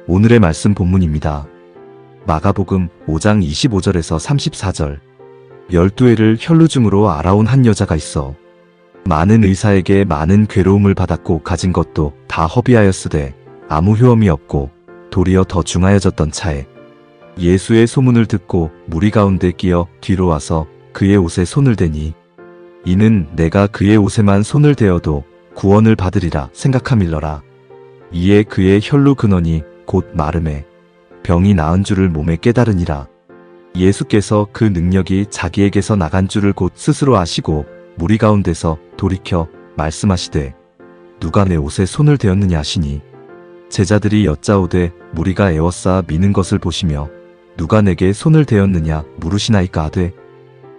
오늘의 말씀 본문입니다. 마가복음 5장 25절에서 34절. 12해를 혈루증으로 알아온 한 여자가 있어 많은 의사에게 많은 괴로움을 받았고 가진 것도 다 허비하였으되 아무 효험이 없고 도리어 더 중하여졌던 차에 예수의 소문을 듣고 무리 가운데 끼어 뒤로 와서 그의 옷에 손을 대니 이는 내가 그의 옷에만 손을 대어도 구원을 받으리라 생각함일러라. 이에 그의 혈루 근원이 곧 마름에 병이 나은 줄을 몸에 깨달으니라. 예수께서 그 능력이 자기에게서 나간 줄을 곧 스스로 아시고 무리 가운데서 돌이켜 말씀하시되 누가 내 옷에 손을 대었느냐 하시니 제자들이 여짜오되 무리가 에워싸 미는 것을 보시며 누가 내게 손을 대었느냐 물으시나이까 하되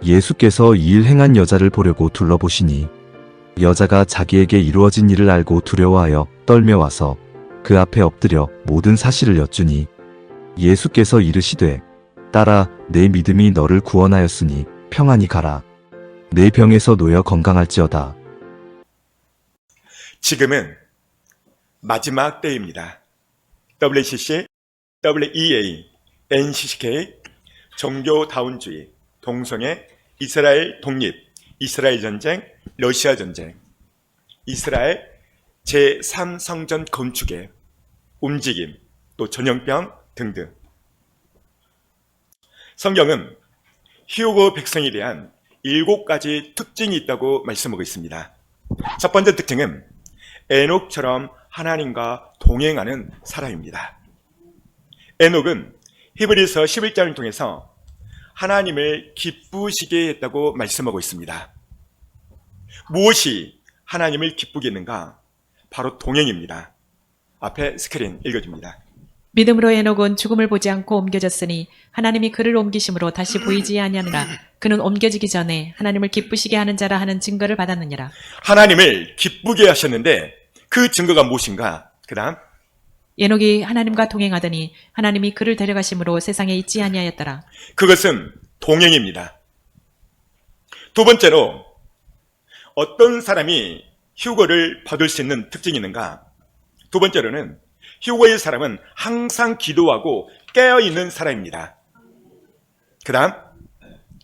예수께서 이 일 행한 여자를 보려고 둘러보시니 여자가 자기에게 이루어진 일을 알고 두려워하여 떨며 와서 그 앞에 엎드려 모든 사실을 여쭈니 예수께서 이르시되 딸아 내 믿음이 너를 구원하였으니 평안히 가라. 내 병에서 놓여 건강할지어다. 지금은 마지막 때입니다. WCC, WEA, NCCK, 종교다운주의, 동성애, 이스라엘 독립, 이스라엘 전쟁, 러시아 전쟁, 이스라엘 제3성전 건축의 움직임, 또 전염병 등등. 성경은 휴거 백성에 대한 7가지 특징이 있다고 말씀하고 있습니다. 첫 번째 특징은 에녹처럼 하나님과 동행하는 사람입니다. 에녹은 히브리서 11장을 통해서 하나님을 기쁘시게 했다고 말씀하고 있습니다. 무엇이 하나님을 기쁘게 했는가? 바로 동행입니다. 앞에 스크린 읽어줍니다. 믿음으로 에녹은 죽음을 보지 않고 옮겨졌으니 하나님이 그를 옮기심으로 다시 보이지 아니하느라 그는 옮겨지기 전에 하나님을 기쁘시게 하는 자라 하는 증거를 받았느니라. 하나님을 기쁘게 하셨는데 그 증거가 무엇인가? 그 다음 에녹이 하나님과 동행하더니 하나님이 그를 데려가심으로 세상에 있지 아니하였더라. 그것은 동행입니다. 두 번째로 어떤 사람이 휴거를 받을 수 있는 특징이 있는가? 두 번째로는 휴거의 사람은 항상 기도하고 깨어있는 사람입니다. 그 다음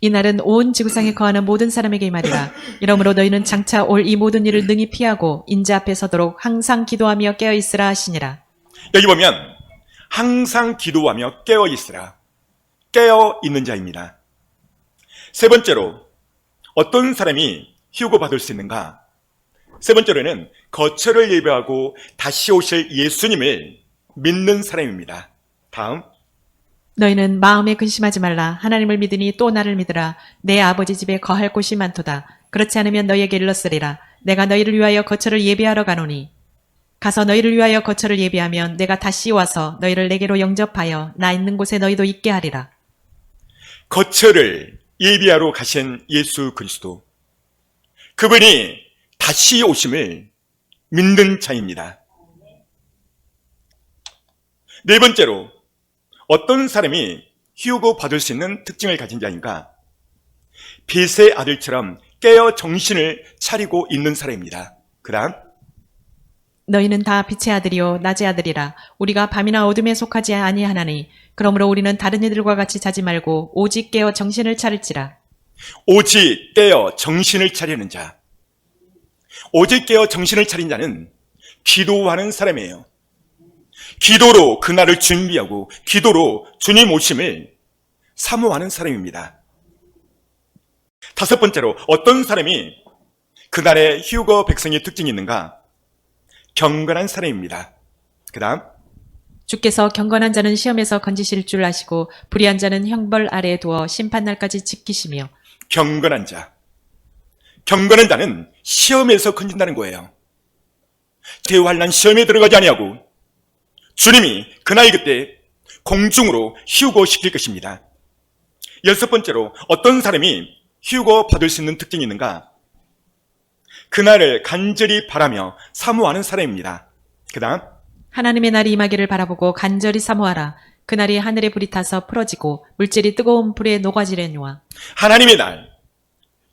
이날은 온 지구상에 거하는 모든 사람에게 말이라. 이러므로 너희는 장차 올 이 모든 일을 능히 피하고 인자 앞에 서도록 항상 기도하며 깨어있으라 하시니라. 여기 보면 항상 기도하며 깨어있으라. 깨어있는 자입니다. 세 번째로 어떤 사람이 휴거 받을 수 있는가? 세 번째로는 거처를 예배하고 다시 오실 예수님을 믿는 사람입니다. 다음 너희는 마음에 근심하지 말라. 하나님을 믿으니 또 나를 믿으라. 내 아버지 집에 거할 곳이 많도다. 그렇지 않으면 너희에게 일렀으리라. 내가 너희를 위하여 거처를 예비하러 가노니 가서 너희를 위하여 거처를 예비하면 내가 다시 와서 너희를 내게로 영접하여 나 있는 곳에 너희도 있게 하리라. 거처를 예비하러 가신 예수 그리스도, 그분이 다시 오심을 믿는 자입니다. 네 번째로 어떤 사람이 휴거 받을 수 있는 특징을 가진 자인가? 빛의 아들처럼 깨어 정신을 차리고 있는 사람입니다. 그 다음 너희는 다 빛의 아들이요 낮의 아들이라. 우리가 밤이나 어둠에 속하지 아니하나니 그러므로 우리는 다른 이들과 같이 자지 말고 오직 깨어 정신을 차릴지라. 오직 깨어 정신을 차리는 자, 오직 깨어 정신을 차린 자는 기도하는 사람이에요. 기도로 그날을 준비하고 기도로 주님 오심을 사모하는 사람입니다. 다섯 번째로 어떤 사람이 그날의 휴거 백성의 특징이 있는가? 경건한 사람입니다. 그 다음 주께서 경건한 자는 시험에서 건지실 줄 아시고 불의한 자는 형벌 아래에 두어 심판날까지 지키시며. 경건한 자, 경건한 자는 시험에서 건진다는 거예요. 대환난 시험에 들어가지 아니하고 주님이 그날 그때 공중으로 휴거시킬 것입니다. 여섯 번째로 어떤 사람이 휴거 받을 수 있는 특징이 있는가? 그날을 간절히 바라며 사모하는 사람입니다. 그 다음 하나님의 날이 임하기를 바라보고 간절히 사모하라. 그날이 하늘에 불이 타서 풀어지고 물질이 뜨거운 불에 녹아지려니와. 하나님의 날,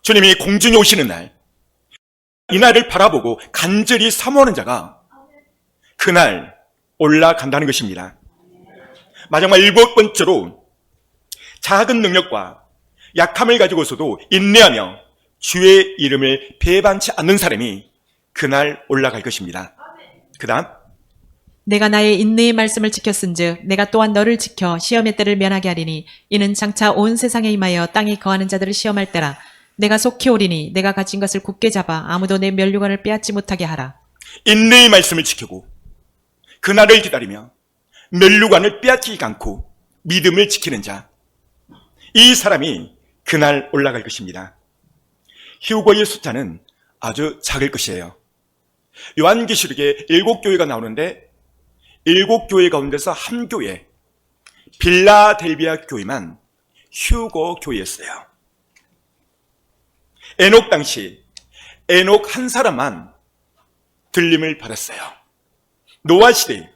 주님이 공중에 오시는 날, 이 날을 바라보고 간절히 사모하는 자가 그날 올라간다는 것입니다. 마지막 7번째로 작은 능력과 약함을 가지고서도 인내하며 주의 이름을 배반치 않는 사람이 그날 올라갈 것입니다. 그 다음 내가 나의 인내의 말씀을 지켰은즉 내가 또한 너를 지켜 시험의 때를 면하게 하리니 이는 장차 온 세상에 임하여 땅에 거하는 자들을 시험할 때라. 내가 속히 오리니 내가 가진 것을 굳게 잡아 아무도 내 면류관을 빼앗지 못하게 하라. 인내의 말씀을 지키고 그날을 기다리며 면류관을 빼앗기지 않고 믿음을 지키는 자, 이 사람이 그날 올라갈 것입니다. 휴거의 숫자는 아주 작을 것이에요. 요한계시록에 7교회가 나오는데 7교회 가운데서 한 교회, 빌라델비아 교회만 휴거 교회였어요. 에녹 당시 에녹 한 사람만 들림을 받았어요. 노아 시대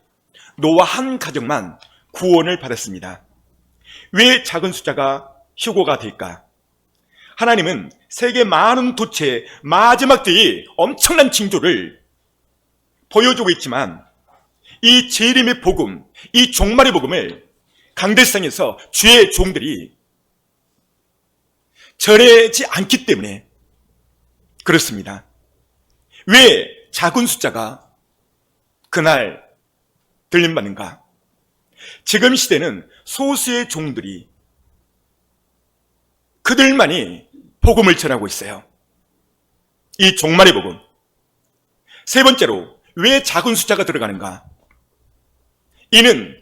노아 한 가정만 구원을 받았습니다. 왜 작은 숫자가 휴거가 될까? 하나님은 세계 많은 도처의 마지막 때의 엄청난 징조를 보여주고 있지만 이 재림의 복음, 이 종말의 복음을 강대상에서 주의 종들이 전하지 않기 때문에 그렇습니다. 왜 작은 숫자가 그날 들림받는가? 지금 시대는 소수의 종들이 그들만이 복음을 전하고 있어요. 이 종말의 복음. 세 번째로 왜 작은 숫자가 들어가는가? 이는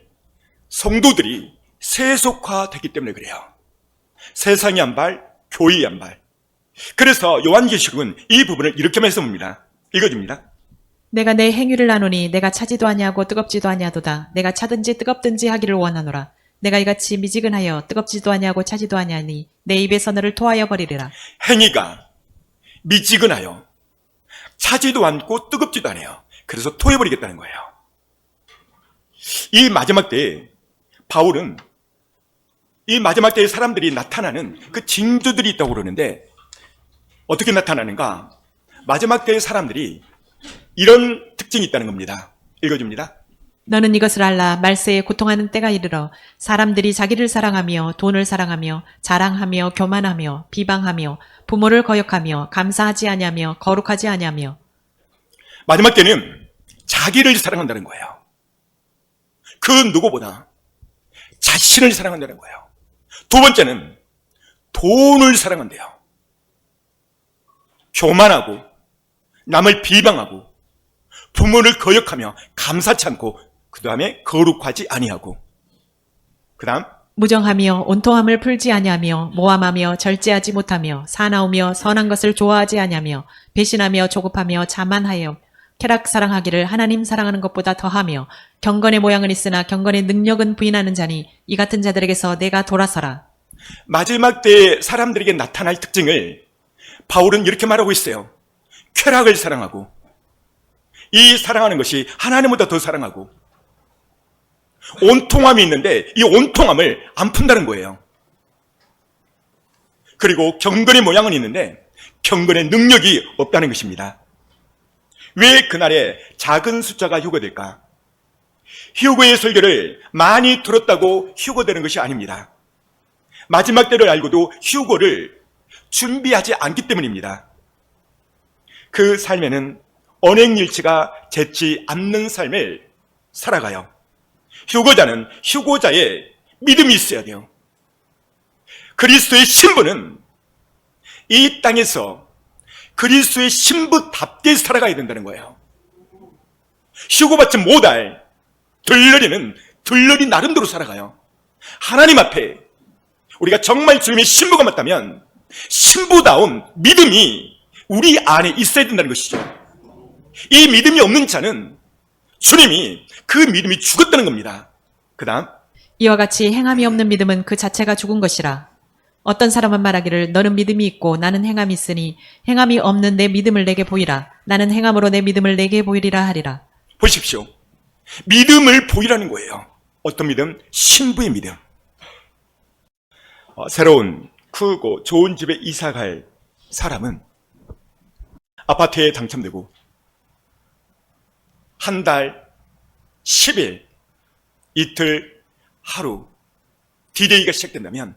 성도들이 세속화됐기 때문에 그래요. 세상이 한 발, 교회의 한 발. 그래서 요한계시록은 이 부분을 이렇게 말씀합니다. 읽어줍니다. 내가 내 행위를 나누니 내가 차지도 아니하고 뜨겁지도 아니하도다. 내가 차든지 뜨겁든지 하기를 원하노라. 내가 이같이 미지근하여 뜨겁지도 아니하고 차지도 아니하니 내 입에서 너를 토하여 버리리라. 행위가 미지근하여 차지도 않고 뜨겁지도 않아요. 그래서 토해버리겠다는 거예요. 이 마지막 때에 바울은 이 마지막 때에 사람들이 나타나는 그 징조들이 있다고 그러는데 어떻게 나타나는가? 마지막 때의 사람들이 이런 특징이 있다는 겁니다. 읽어줍니다. 너는 이것을 알라. 말세에 고통하는 때가 이르러 사람들이 자기를 사랑하며 돈을 사랑하며 자랑하며 교만하며 비방하며 부모를 거역하며 감사하지 아니하며 거룩하지 아니하며. 마지막 때는 자기를 사랑한다는 거예요. 그 누구보다 자신을 사랑한다는 거예요. 두 번째는 돈을 사랑한대요. 교만하고 남을 비방하고 부모를 거역하며 감사치 않고 그 다음에 거룩하지 아니하고 그 다음 무정하며 온통함을 풀지 아니하며 모함하며 절제하지 못하며 사나우며 선한 것을 좋아하지 아니하며 배신하며 조급하며 자만하여 쾌락 사랑하기를 하나님 사랑하는 것보다 더하며 경건의 모양은 있으나 경건의 능력은 부인하는 자니 이 같은 자들에게서 내가 돌아서라. 마지막 때 사람들에게 나타날 특징을 바울은 이렇게 말하고 있어요. 쾌락을 사랑하고 이 사랑하는 것이 하나님보다 더 사랑하고 온통함이 있는데 이 온통함을 안 푼다는 거예요. 그리고 경건의 모양은 있는데 경건의 능력이 없다는 것입니다. 왜 그날에 작은 숫자가 휴거될까? 휴거의 설교를 많이 들었다고 휴거되는 것이 아닙니다. 마지막 때를 알고도 휴거를 준비하지 않기 때문입니다. 그 삶에는 언행일치가 닿지 않는 삶을 살아가요. 휴거자는 휴거자의 믿음이 있어야 돼요. 그리스도의 신부는 이 땅에서 그리스도의 신부답게 살아가야 된다는 거예요. 휴거받지 못할 들러리는 들러리 나름대로 살아가요. 하나님 앞에 우리가 정말 주님의 신부가 맞다면 신부다운 믿음이 우리 안에 있어야 된다는 것이죠. 이 믿음이 없는 자는 주님이 그 믿음이 죽었다는 겁니다. 그 다음 이와 같이 행함이 없는 믿음은 그 자체가 죽은 것이라. 어떤 사람은 말하기를 너는 믿음이 있고 나는 행함이 있으니 행함이 없는 내 믿음을 내게 보이라. 나는 행함으로 내 믿음을 내게 보이리라 하리라. 보십시오. 믿음을 보이라는 거예요. 어떤 믿음? 신부의 믿음. 새로운 크고 좋은 집에 이사갈 사람은 아파트에 당첨되고 한 달, 10일, 이틀 하루 디데이가 시작된다면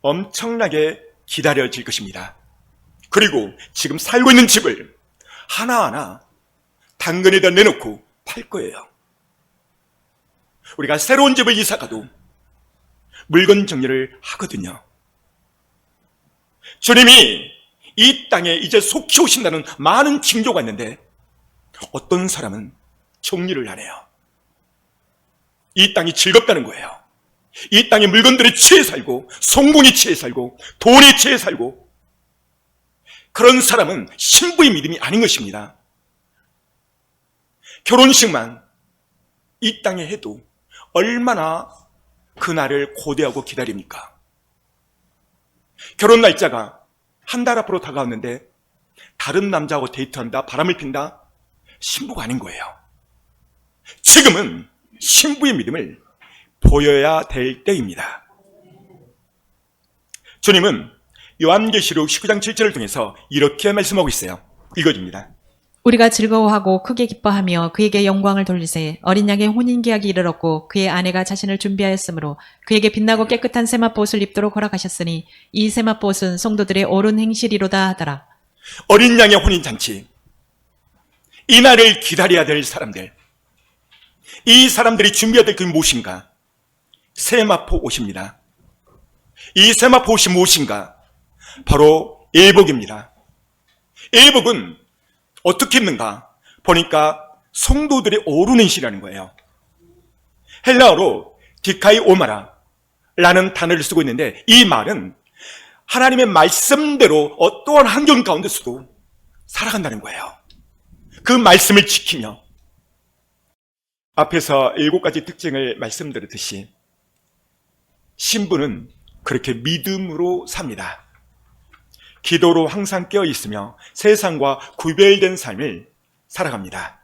엄청나게 기다려질 것입니다. 그리고 지금 살고 있는 집을 하나하나 당근에다 내놓고 팔 거예요. 우리가 새로운 집을 이사 가도 물건 정리를 하거든요. 주님이 이 땅에 이제 속히 오신다는 많은 징조가 있는데 어떤 사람은 정리를 안 해요. 이 땅이 즐겁다는 거예요. 이 땅의 물건들에 취해 살고 성공에 취해 살고 돈에 취해 살고 그런 사람은 신부의 믿음이 아닌 것입니다. 결혼식만 이 땅에 해도 얼마나 그날을 고대하고 기다립니까? 결혼 날짜가 한 달 앞으로 다가왔는데 다른 남자하고 데이트한다, 바람을 핀다, 신부가 아닌 거예요. 지금은 신부의 믿음을 보여야 될 때입니다. 주님은 요한계시록 19장 7절을 통해서 이렇게 말씀하고 있어요. 읽어줍니다. 우리가 즐거워하고 크게 기뻐하며 그에게 영광을 돌리세. 어린 양의 혼인계약이 이르렀고 그의 아내가 자신을 준비하였으므로 그에게 빛나고 깨끗한 세마포옷을 입도록 허락하셨으니 이 세마포옷은 성도들의 옳은 행실이로다 하더라. 어린 양의 혼인잔치, 이 날을 기다려야 될 사람들, 이 사람들이 준비해야 될 그 무엇인가? 세마포 옷입니다. 이 세마포 옷이 무엇인가? 바로 예복입니다. 예복은 어떻게 입는가? 보니까 성도들의 오르는 시라는 거예요. 헬라어로 디카이 오마라 라는 단어를 쓰고 있는데 이 말은 하나님의 말씀대로 어떠한 환경 가운데서도 살아간다는 거예요. 그 말씀을 지키며 앞에서 7가지 특징을 말씀드렸듯이 신부는 그렇게 믿음으로 삽니다. 기도로 항상 깨어 있으며 세상과 구별된 삶을 살아갑니다.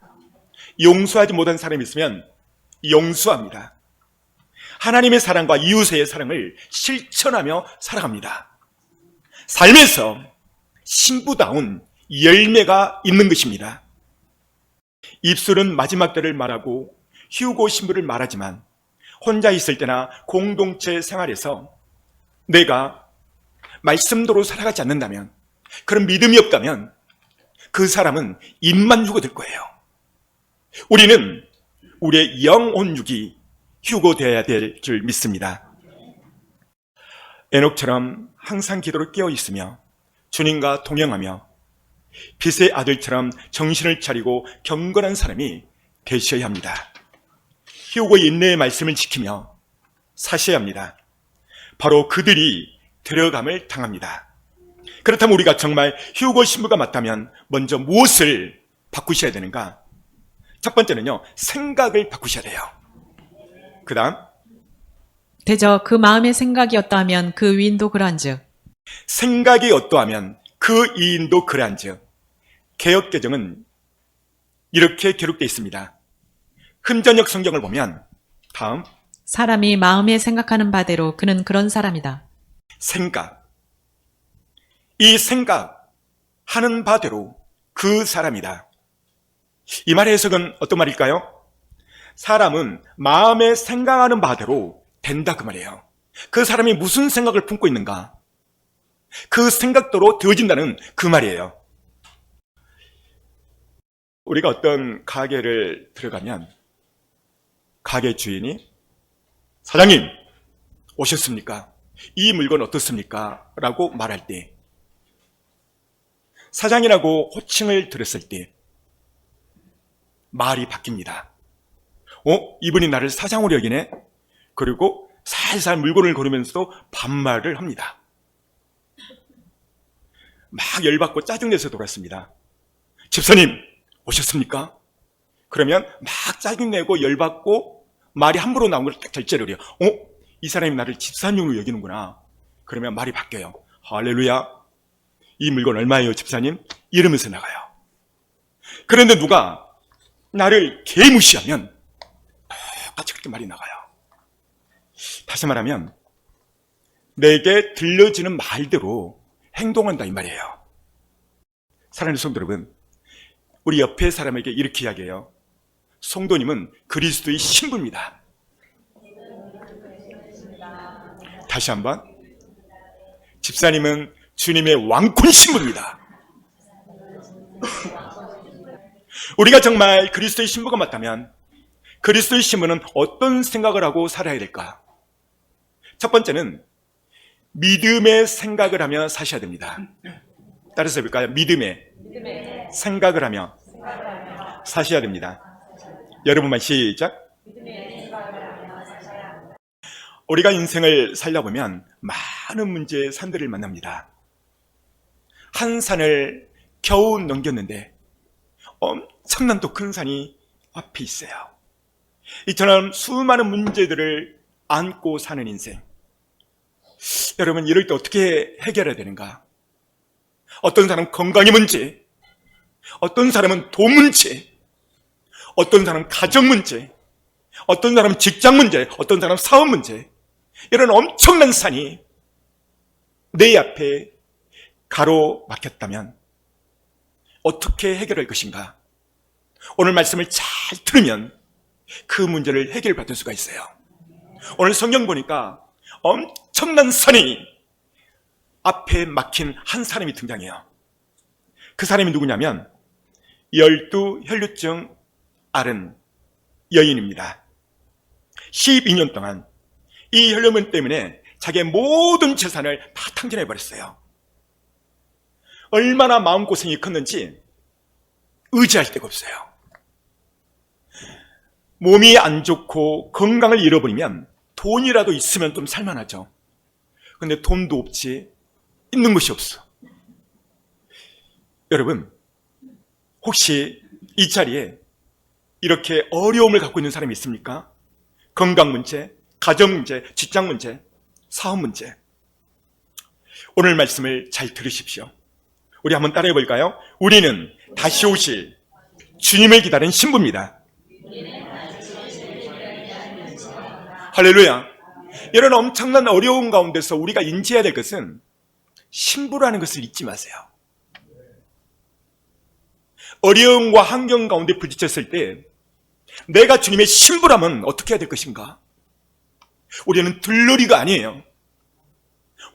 용서하지 못한 사람이 있으면 용서합니다. 하나님의 사랑과 이웃의 사랑을 실천하며 살아갑니다. 삶에서 신부다운 열매가 있는 것입니다. 입술은 마지막 때를 말하고 휴고 신부를 말하지만 혼자 있을 때나 공동체 생활에서 내가 말씀대로 살아가지 않는다면, 그런 믿음이 없다면 그 사람은 입만 휴고될 거예요. 우리는 우리의 영혼육이 휴고되어야 될 줄 믿습니다. 에녹처럼 항상 기도로 깨어 있으며 주님과 동행하며 빛의 아들처럼 정신을 차리고 경건한 사람이 되셔야 합니다. 휴고의 인내의 말씀을 지키며 사셔야 합니다. 바로 그들이 데려감을 당합니다. 그렇다면 우리가 정말 휴고 신부가 맞다면 먼저 무엇을 바꾸셔야 되는가? 첫 번째는요, 생각을 바꾸셔야 돼요. 그 다음 대저 그 마음의 생각이 어떠하면 그 위인도 그러한즉. 생각이 어떠하면 그 이인도 그러한즉. 개역개정은 이렇게 기록되어 있습니다. 흠전역 성경을 보면 다음 사람이 마음에 생각하는 바대로 그는 그런 사람이다. 생각, 이 생각하는 바대로 그 사람이다. 이 말의 해석은 어떤 말일까요? 사람은 마음에 생각하는 바대로 된다 그 말이에요. 그 사람이 무슨 생각을 품고 있는가, 그 생각대로 되어진다는 그 말이에요. 우리가 어떤 가게를 들어가면 가게 주인이 사장님 오셨습니까? 이 물건 어떻습니까? 라고 말할 때, 사장이라고 호칭을 들었을 때 말이 바뀝니다. 이분이 나를 사장으로 여기네? 그리고 살살 물건을 고르면서도 반말을 합니다. 막 열받고 짜증내서 돌았습니다. 집사님 오셨습니까? 그러면 막 짜증내고 열받고 말이 함부로 나온 걸 딱 절제를 해요. 이 사람이 나를 집사님으로 여기는구나. 그러면 말이 바뀌어요. 할렐루야. 이 물건 얼마예요, 집사님? 이러면서 나가요. 그런데 누가 나를 개무시하면 똑같이 그렇게 말이 나가요. 다시 말하면 내게 들려지는 말대로 행동한다 이 말이에요. 사랑하는 성도 여러분, 우리 옆에 사람에게 이렇게 이야기해요. 성도님은 그리스도의 신부입니다. 다시 한번. 집사님은 주님의 왕권 신부입니다. 우리가 정말 그리스도의 신부가 맞다면 그리스도의 신부는 어떤 생각을 하고 살아야 될까? 첫 번째는 믿음의 생각을 하며 사셔야 됩니다. 따라서 해볼까요? 믿음의 생각을 하며 사셔야 됩니다. 여러분만 시작. 우리가 인생을 살려보면 많은 문제의 산들을 만납니다. 한 산을 겨우 넘겼는데 엄청난 또 큰 산이 앞에 있어요. 이처럼 수많은 문제들을 안고 사는 인생. 여러분, 이럴 때 어떻게 해결해야 되는가? 어떤 사람은 건강의 문제, 어떤 사람은 돈 문제, 어떤 사람은 가정 문제, 어떤 사람은 직장 문제, 어떤 사람은 사업 문제. 이런 엄청난 산이 내 앞에 가로막혔다면 어떻게 해결할 것인가? 오늘 말씀을 잘 들으면 그 문제를 해결받을 수가 있어요. 오늘 성경 보니까 엄청난 산이 앞에 막힌 한 사람이 등장해요. 그 사람이 누구냐면 12 혈류증 앓은 여인입니다. 12년 동안 이 혈류증 때문에 자기의 모든 재산을 다 탕진해버렸어요. 얼마나 마음고생이 컸는지 의지할 데가 없어요. 몸이 안 좋고 건강을 잃어버리면 돈이라도 있으면 좀 살만하죠. 근데 돈도 없지, 있는 것이 없어. 여러분, 혹시 이 자리에 이렇게 어려움을 갖고 있는 사람이 있습니까? 건강 문제, 가정 문제, 직장 문제, 사업 문제. 오늘 말씀을 잘 들으십시오. 우리 한번 따라해 볼까요? 우리는 다시 오실 주님을 기다리는 신부입니다. 할렐루야. 이런 엄청난 어려움 가운데서 우리가 인지해야 될 것은 신부라는 것을 잊지 마세요. 어려움과 환경 가운데 부딪혔을 때 내가 주님의 신부라면 어떻게 해야 될 것인가? 우리는 들러리가 아니에요.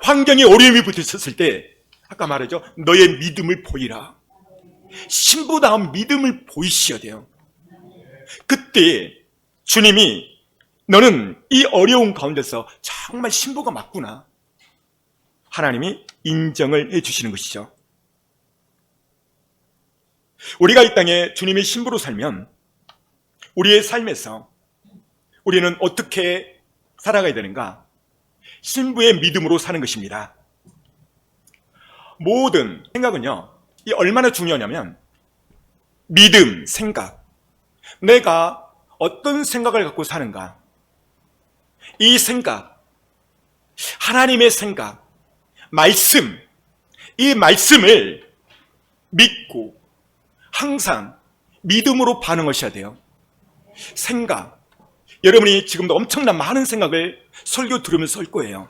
환경에 어려움이 부딪혔을 때 아까 말했죠. 너의 믿음을 보이라. 신부다운 믿음을 보이셔야 돼요. 그때 주님이 너는 이 어려운 가운데서 정말 신부가 맞구나. 하나님이 인정을 해주시는 것이죠. 우리가 이 땅에 주님의 신부로 살면 우리의 삶에서 우리는 어떻게 살아가야 되는가? 신부의 믿음으로 사는 것입니다. 모든 생각은요, 이 얼마나 중요하냐면 믿음, 생각. 내가 어떤 생각을 갖고 사는가? 이 생각, 하나님의 생각, 말씀, 이 말씀을 믿고 항상 믿음으로 반응하셔야 돼요. 생각, 여러분이 지금도 엄청난 많은 생각을 설교 들으면서 할 거예요.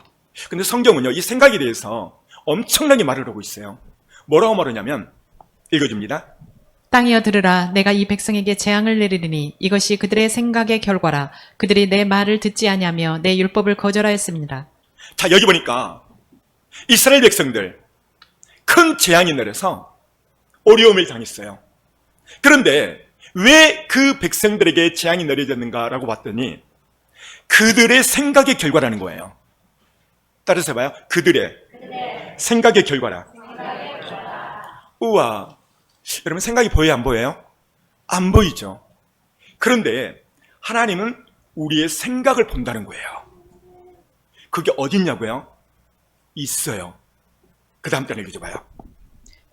근데 성경은요, 이 생각에 대해서 엄청나게 말을 하고 있어요. 뭐라고 말하냐면 읽어줍니다. 땅이여 들으라. 내가 이 백성에게 재앙을 내리리니 이것이 그들의 생각의 결과라. 그들이 내 말을 듣지 아니하며 내 율법을 거절하였습니다. 자, 여기 보니까 이스라엘 백성들 큰 재앙이 내려서 어려움을 당했어요. 그런데 왜 그 백성들에게 재앙이 내려졌는가라고 봤더니 그들의 생각의 결과라는 거예요. 따라서 해봐요. 그들의 생각의 결과라. 우와. 여러분, 생각이 보여요, 안 보여요? 안 보이죠. 그런데 하나님은 우리의 생각을 본다는 거예요. 그게 어딨냐고요? 있어요. 그 다음 단을 읽어줘봐요.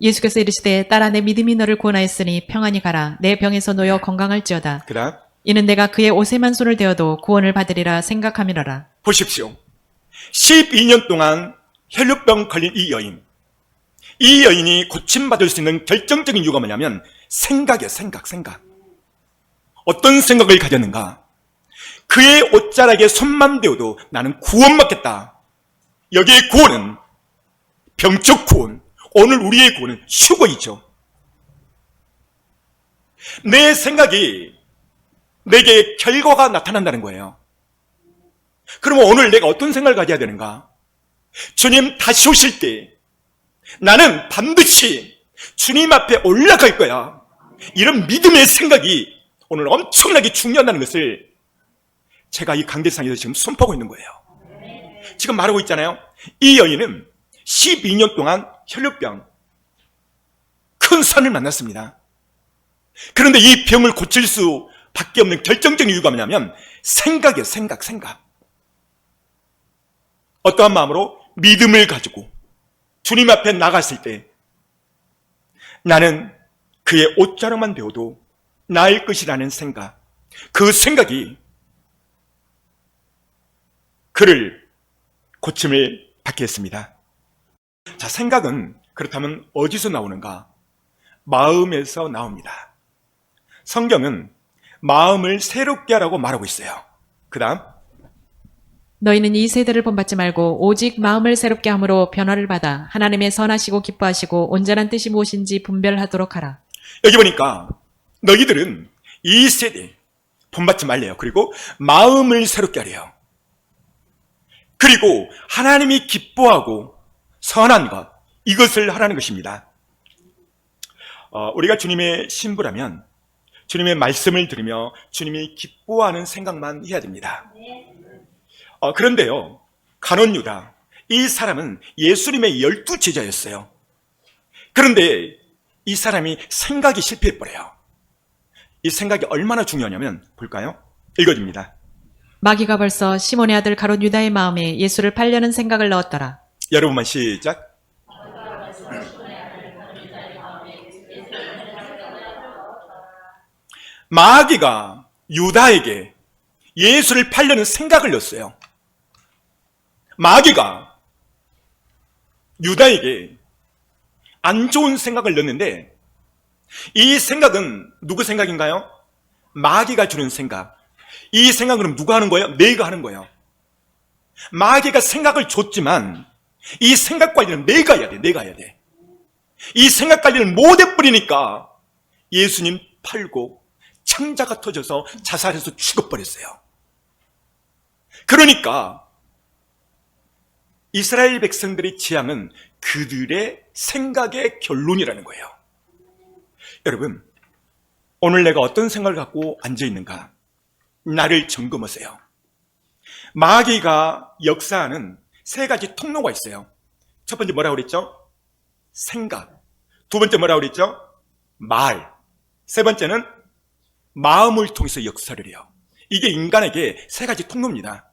예수께서 이르시되 딸아 내 믿음이 너를 구원하였으니 평안히 가라. 내 병에서 놓여 건강할지어다. 그 다음 이는 내가 그의 옷에만 손을 대어도 구원을 받으리라 생각함이로라. 보십시오. 12년 동안 혈류병 걸린 이 여인이 고침받을 수 있는 결정적인 이유가 뭐냐면 생각이에요. 생각. 어떤 생각을 가졌는가? 그의 옷자락에 손만 대어도 나는 구원받겠다. 여기의 구원은 병적 구원, 오늘 우리의 구원은 휴거이죠. 내 생각이 내게 결과가 나타난다는 거예요. 그러면 오늘 내가 어떤 생각을 가져야 되는가? 주님 다시 오실 때 나는 반드시 주님 앞에 올라갈 거야. 이런 믿음의 생각이 오늘 엄청나게 중요하다는 것을 제가 이 강대상에서 지금 선포하고 있는 거예요. 지금 말하고 있잖아요. 이 여인은 12년 동안 혈류병, 큰 산을 만났습니다. 그런데 이 병을 고칠 수밖에 없는 결정적인 이유가 뭐냐면 생각이에요. 생각. 어떠한 마음으로 믿음을 가지고 주님 앞에 나갔을 때 나는 그의 옷자락만 배워도 나을 것이라는 생각, 그 생각이 그를 고침을 받게 했습니다. 자, 생각은 그렇다면 어디서 나오는가? 마음에서 나옵니다. 성경은 마음을 새롭게 하라고 말하고 있어요. 그 다음, 너희는 이 세대를 본받지 말고 오직 마음을 새롭게 함으로 변화를 받아 하나님의 선하시고 기뻐하시고 온전한 뜻이 무엇인지 분별하도록 하라. 여기 보니까 너희들은 이 세대 본받지 말래요. 그리고 마음을 새롭게 하래요. 그리고 하나님이 기뻐하고 선한 것, 이것을 하라는 것입니다. 우리가 주님의 신부라면 주님의 말씀을 들으며 주님이 기뻐하는 생각만 해야 됩니다. 그런데요, 가룟 유다, 이 사람은 예수님의 12제자였어요. 그런데 이 사람이 생각이 실패해버려요. 이 생각이 얼마나 중요하냐면 볼까요? 읽어줍니다. 마귀가 벌써 시몬의 아들 가룟 유다의 마음에 예수를 팔려는 생각을 넣었더라. 여러분만 시작. 마귀가 유다에게 예수를 팔려는 생각을 넣었어요. 마귀가 유다에게 안 좋은 생각을 넣었는데 이 생각은 누구 생각인가요? 마귀가 주는 생각. 이 생각은 그럼 누가 하는 거예요? 내가 하는 거예요. 마귀가 생각을 줬지만 이 생각 관리는 내가 해야 돼. 내가 해야 돼. 이 생각 관리를 못 해버리니까 예수님 팔고 창자가 터져서 자살해서 죽어버렸어요. 그러니까 이스라엘 백성들의 재앙은 그들의 생각의 결론이라는 거예요. 여러분, 오늘 내가 어떤 생각을 갖고 앉아있는가? 나를 점검하세요. 마귀가 역사하는 세 가지 통로가 있어요. 첫 번째 뭐라고 그랬죠? 생각. 두 번째 뭐라고 그랬죠? 말. 세 번째는 마음을 통해서 역사를 해요. 이게 인간에게 세 가지 통로입니다.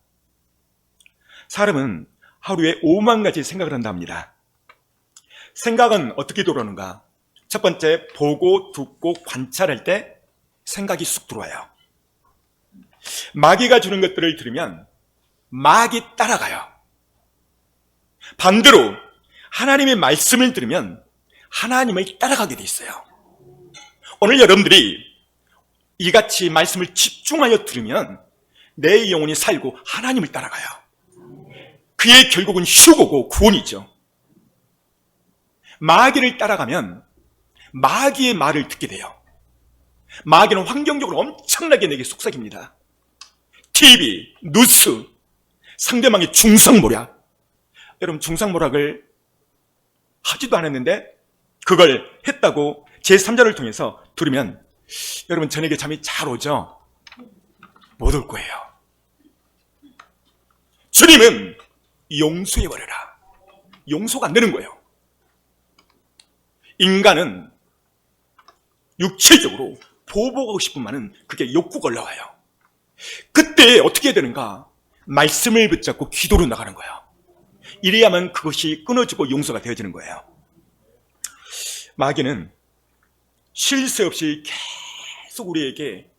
사람은 하루에 5만 가지 생각을 한다 합니다. 생각은 어떻게 들어오는가? 첫 번째, 보고, 듣고, 관찰할 때 생각이 쑥 들어와요. 마귀가 주는 것들을 들으면 마귀 따라가요. 반대로 하나님의 말씀을 들으면 하나님을 따라가게 돼 있어요. 오늘 여러분들이 이같이 말씀을 집중하여 들으면 내 영혼이 살고 하나님을 따라가요. 그의 결국은 휴고고 구원이죠. 마귀를 따라가면 마귀의 말을 듣게 돼요. 마귀는 환경적으로 엄청나게 내게 속삭입니다. TV, 뉴스, 상대방의 중상모략. 여러분, 중상모략을 하지도 않았는데 그걸 했다고 제3자를 통해서 들으면 여러분, 저녁에 잠이 잘 오죠? 못 올 거예요. 주님은 용서해버려라. 용서가 안 되는 거예요. 인간은 육체적으로 보복하고 싶으면 그게 욕구가 올라와요. 그때 어떻게 해야 되는가? 말씀을 붙잡고 기도로 나가는 거예요. 이래야만 그것이 끊어지고 용서가 되어지는 거예요. 마귀는 쉴 새 없이 계속 우리에게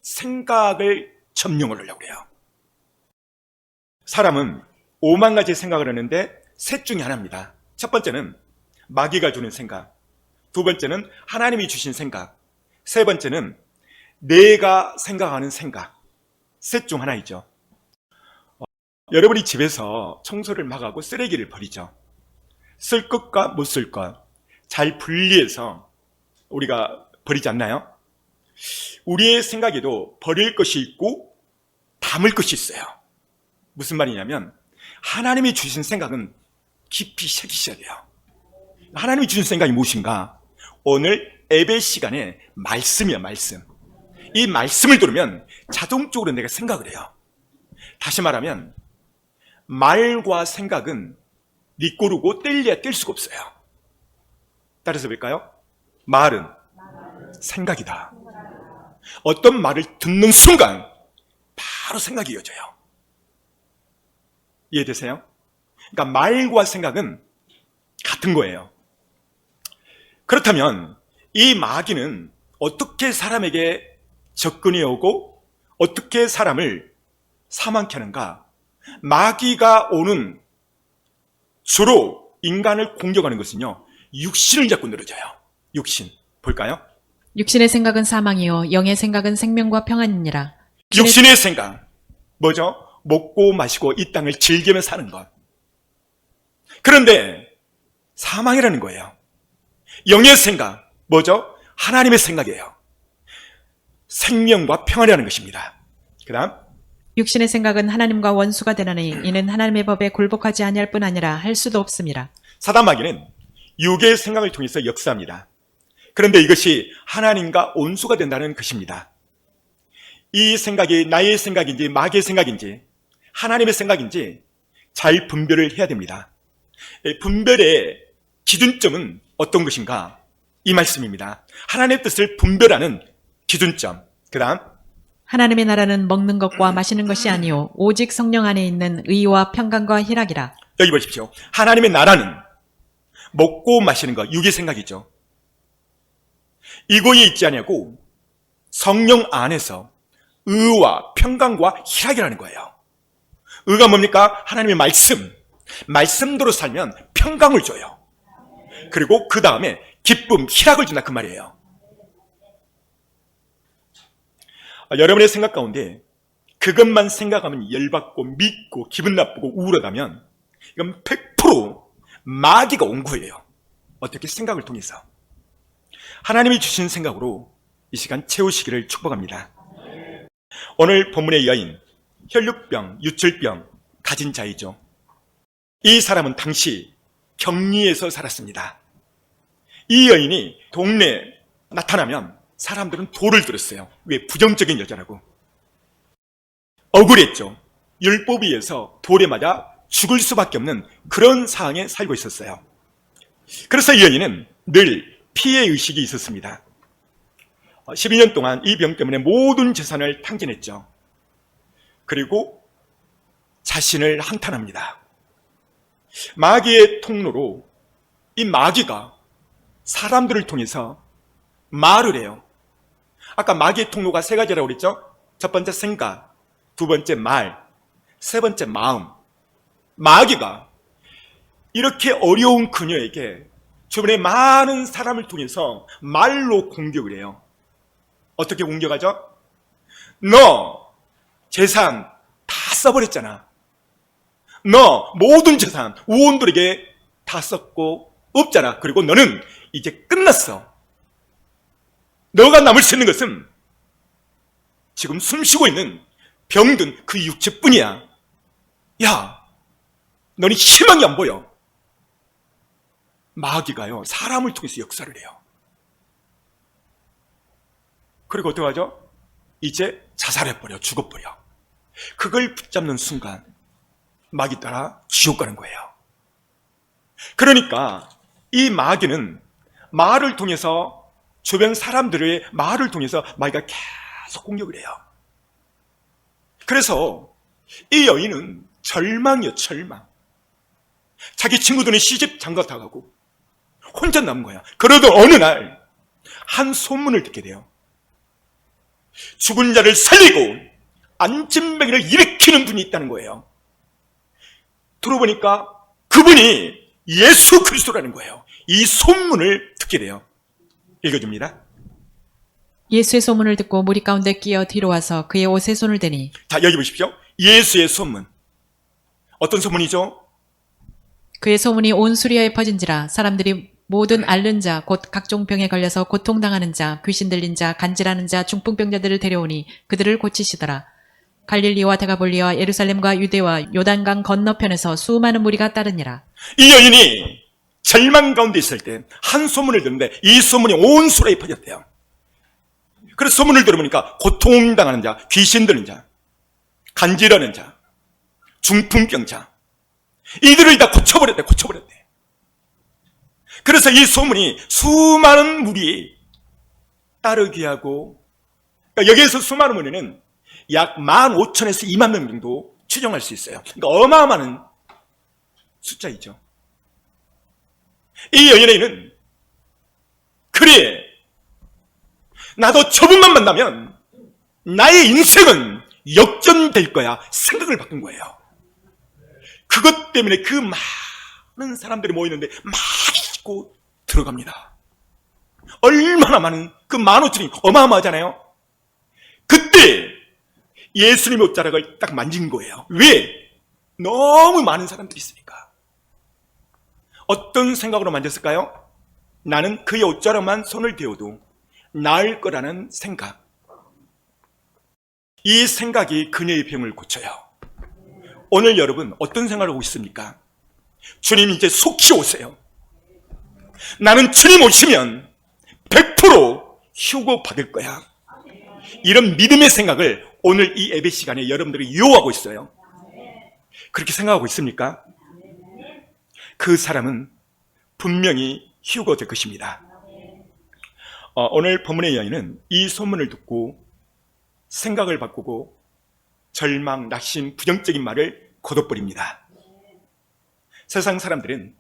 생각을 점령을 하려고 해요. 사람은 5만 가지 생각을 하는데 셋 중에 하나입니다. 첫 번째는 마귀가 주는 생각, 두 번째는 하나님이 주신 생각, 세 번째는 내가 생각하는 생각. 셋 중 하나이죠. 여러분이 집에서 청소를 막 하고 쓰레기를 버리죠. 쓸 것과 못 쓸 것 잘 분리해서 우리가 버리지 않나요? 우리의 생각에도 버릴 것이 있고 담을 것이 있어요. 무슨 말이냐면 하나님이 주신 생각은 깊이 새기셔야 돼요. 하나님이 주신 생각이 무엇인가? 오늘 예배 시간에 말씀이야, 말씀. 이 말씀을 들으면 자동적으로 내가 생각을 해요. 다시 말하면 말과 생각은 네 꼬르고 뗄래야 뗄 수가 없어요. 따라서 볼까요? 말은 생각이다. 어떤 말을 듣는 순간 바로 생각이 이어져요. 이해되세요? 그러니까 말과 생각은 같은 거예요. 그렇다면 이 마귀는 어떻게 사람에게 접근해 오고 어떻게 사람을 사망케 하는가? 마귀가 오는 주로 인간을 공격하는 것은요, 육신을 잡고 늘어져요. 육신. 볼까요? 육신의 생각은 사망이요 영의 생각은 생명과 평안이니라. 육신의 생각. 뭐죠? 먹고 마시고 이 땅을 즐기며 사는 것. 그런데 사망이라는 거예요. 영의 생각. 뭐죠? 하나님의 생각이에요. 생명과 평안이라는 것입니다. 그 다음 육신의 생각은 하나님과 원수가 되나니 이는 하나님의 법에 굴복하지 아니할 뿐 아니라 할 수도 없음이라. 사단 마귀는 육의 생각을 통해서 역사합니다. 그런데 이것이 하나님과 원수가 된다는 것입니다. 이 생각이 나의 생각인지 마귀의 생각인지 하나님의 생각인지 잘 분별을 해야 됩니다. 분별의 기준점은 어떤 것인가? 이 말씀입니다. 하나님의 뜻을 분별하는 기준점. 그 다음 하나님의 나라는 먹는 것과 마시는 것이 아니요 오직 성령 안에 있는 의와 평강과 희락이라. 여기 보십시오. 하나님의 나라는 먹고 마시는 것, 육의 생각이죠. 이거에 있지 않냐고 성령 안에서 의와 평강과 희락이라는 거예요. 의가 뭡니까? 하나님의 말씀. 말씀대로 살면 평강을 줘요. 그리고 그 다음에 기쁨, 희락을 준다 그 말이에요. 여러분의 생각 가운데 그것만 생각하면 열받고 믿고 기분 나쁘고 우울하다면 이건 100% 마귀가 온 거예요. 어떻게 생각을 통해서. 하나님이 주신 생각으로 이 시간 채우시기를 축복합니다. 오늘 본문의 여인, 혈육병, 유출병 가진 자이죠. 이 사람은 당시 격리에서 살았습니다. 이 여인이 동네에 나타나면 사람들은 돌을 들었어요. 왜? 부정적인 여자라고. 억울했죠. 율법에 의해서 돌에 맞아 죽을 수밖에 없는 그런 상황에 살고 있었어요. 그래서 이 여인은 늘 피해의식이 있었습니다. 12년 동안 이 병 때문에 모든 재산을 탕진했죠. 그리고 자신을 한탄합니다. 마귀의 통로로 이 마귀가 사람들을 통해서 말을 해요. 아까 마귀의 통로가 세 가지라고 그랬죠? 첫 번째 생각, 두 번째 말, 세 번째 마음. 마귀가 이렇게 어려운 그녀에게 주변에 많은 사람을 통해서 말로 공격을 해요. 어떻게 공격하죠? 너 재산 다 써버렸잖아. 너 모든 재산 우원들에게 다 썼고 없잖아. 그리고 너는 이제 끝났어. 너가 남을 수 있는 것은 지금 숨쉬고 있는 병든 그 육체뿐이야. 야, 너는 희망이 안 보여. 마귀가요, 사람을 통해서 역사를 해요. 그리고 어떻게 하죠? 이제 자살해버려, 죽어버려. 그걸 붙잡는 순간 마귀 따라 지옥 가는 거예요. 그러니까 이 마귀는 말을 통해서 주변 사람들의 말을 통해서 마귀가 계속 공격을 해요. 그래서 이 여인은 절망이요, 절망. 자기 친구들은 시집 장가 다 가고 혼자 남은 거야. 그러던 어느 날 한 소문을 듣게 돼요. 죽은 자를 살리고 안진병이를 일으키는 분이 있다는 거예요. 들어보니까 그분이 예수 그리스도라는 거예요. 이 소문을 듣게 돼요. 읽어줍니다. 예수의 소문을 듣고 무리 가운데 끼어 뒤로 와서 그의 옷에 손을 대니. 자, 여기 보십시오. 예수의 소문. 어떤 소문이죠? 그의 소문이 온 수리아에 퍼진지라. 사람들이 모든 앓는 자 곧 각종 병에 걸려서 고통당하는 자 귀신 들린 자 간질하는 자 중풍병자들을 데려오니 그들을 고치시더라. 갈릴리와 데가볼리와 예루살렘과 유대와 요단강 건너편에서 수많은 무리가 따르니라. 이 여인이 절망 가운데 있을 때 한 소문을 듣는데 이 소문이 온 수라에 퍼졌대요. 그래서 소문을 들어보니까 고통당하는 자, 귀신 들린 자, 간질하는 자, 중풍병자, 이들을 다 고쳐버렸대. 그래서 이 소문이 수많은 무리에 따르게 하고, 그러니까 여기에서 수많은 무리는 약 15,000에서 2만 명 정도 추정할 수 있어요. 그러니까 어마어마한 숫자이죠. 이 여인에게는 그래, 나도 저분만 만나면 나의 인생은 역전될 거야 생각을 바꾼 거예요. 그것 때문에 그 많은 사람들이 모이는데 많이 싣고 들어갑니다. 얼마나 많은, 그 15,000이 어마어마하잖아요. 그때 예수님의 옷자락을 딱 만진 거예요. 왜? 너무 많은 사람들이 있으니까. 어떤 생각으로 만졌을까요? 나는 그의 옷자락만 손을 대어도 나을 거라는 생각. 이 생각이 그녀의 병을 고쳐요. 오늘 여러분 어떤 생각을 하고 있습니까? 주님 이제 속히 오세요. 나는 주님 오시면 100% 휴고 받을 거야. 이런 믿음의 생각을 오늘 이 예배 시간에 여러분들이 유혹하고 있어요. 그렇게 생각하고 있습니까? 그 사람은 분명히 휴거될 것입니다. 오늘 본문의 여인은 이 소문을 듣고 생각을 바꾸고 절망, 낙심, 부정적인 말을 거둬버립니다. 세상 사람들은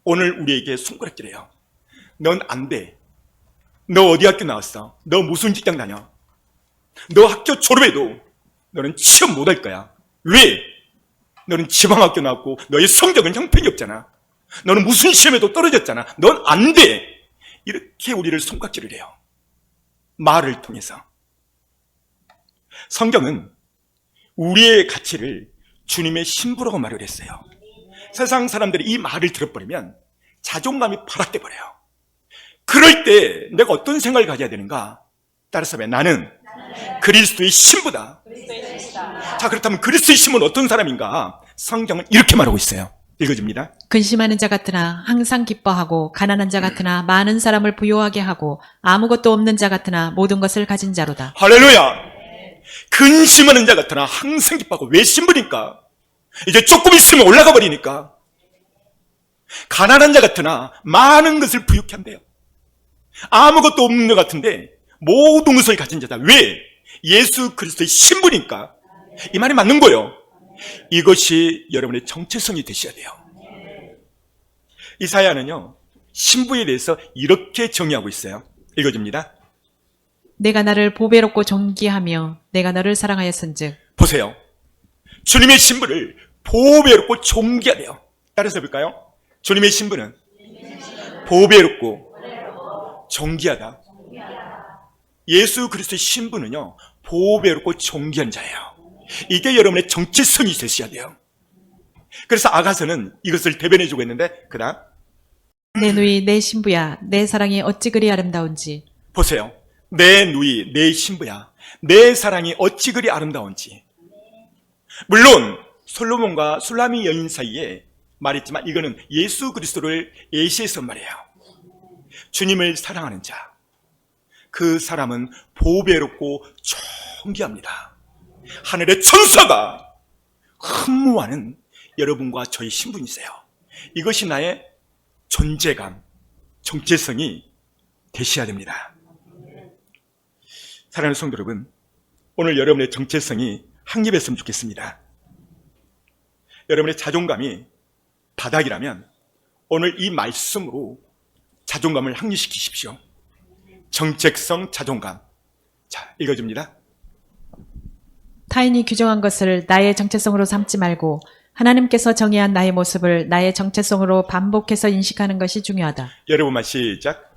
오늘 우리에게 손가락질해요. 넌 안 돼. 너 어디 학교 나왔어? 너 무슨 직장 다녀? 너 학교 졸업해도 너는 취업 못할 거야. 왜? 너는 지방학교 나왔고 너의 성적은 형편이 없잖아. 너는 무슨 시험에도 떨어졌잖아. 넌 안 돼. 이렇게 우리를 손가락질을 해요. 말을 통해서. 성경은 우리의 가치를 주님의 신부라고 말을 했어요. 세상 사람들이 이 말을 들어버리면 자존감이 파락돼 버려요. 그럴 때 내가 어떤 생각을 가져야 되는가? 따라서 나는 그리스도의 신부다. 자, 그렇다면 그리스도의 신부는 어떤 사람인가? 성경은 이렇게 말하고 있어요. 읽어줍니다. 근심하는 자 같으나 항상 기뻐하고 가난한 자 같으나 많은 사람을 부요하게 하고 아무것도 없는 자 같으나 모든 것을 가진 자로다. 할렐루야. 근심하는 자 같으나 항상 기뻐하고. 왜 신부니까? 이제 조금 있으면 올라가 버리니까. 가난한 자 같으나 많은 것을 부유케 한대요. 아무것도 없는 것 같은데 모든 것을 가진 자다. 왜? 예수 그리스도의 신부니까. 이 말이 맞는 거예요. 이것이 여러분의 정체성이 되셔야 돼요. 이사야는요, 신부에 대해서 이렇게 정의하고 있어요. 읽어줍니다. 내가 나를 보배롭고 존귀하며 내가 너를 사랑하였은즉. 보세요. 주님의 신부를 보배롭고 존귀하대요. 따라서 볼까요? 주님의 신부는 보배롭고 존귀하다. 예수 그리스도의 신부는요, 보배롭고 존귀한 자예요. 이게 여러분의 정체성이 되셔야 돼요. 그래서 아가서는 이것을 대변해주고 있는데, 그 다음 내 누이 내 신부야 내 사랑이 어찌 그리 아름다운지. 보세요. 내 누이 내 신부야 내 사랑이 어찌 그리 아름다운지. 물론 솔로몬과 술라미 여인 사이에 말했지만 이거는 예수 그리스도를 예시해서 말해요. 주님을 사랑하는 자, 그 사람은 보배롭고 존귀합니다. 하늘의 천사가 흠모하는 여러분과 저희 신분이세요. 이것이 나의 존재감, 정체성이 되셔야 됩니다. 사랑하는 성도 여러분, 오늘 여러분의 정체성이 확립했으면 좋겠습니다. 여러분의 자존감이 바닥이라면 오늘 이 말씀으로 자존감을 확립시키십시오. 정체성, 자존감. 자, 읽어줍니다. 타인이 규정한 것을 나의 정체성으로 삼지 말고 하나님께서 정의한 나의 모습을 나의 정체성으로 반복해서 인식하는 것이 중요하다. 여러분만 시작.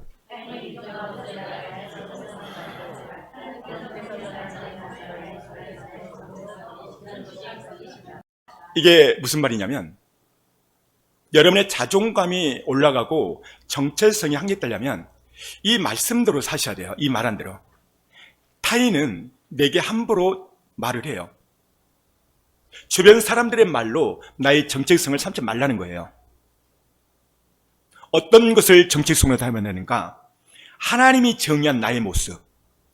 이게 무슨 말이냐면, 여러분의 자존감이 올라가고 정체성이 확립되려면 이 말씀대로 사셔야 돼요. 이 말한 대로. 타인은 내게 함부로 말을 해요. 주변 사람들의 말로 나의 정체성을 삼지 말라는 거예요. 어떤 것을 정체성으로 담아야 되는가? 하나님이 정의한 나의 모습.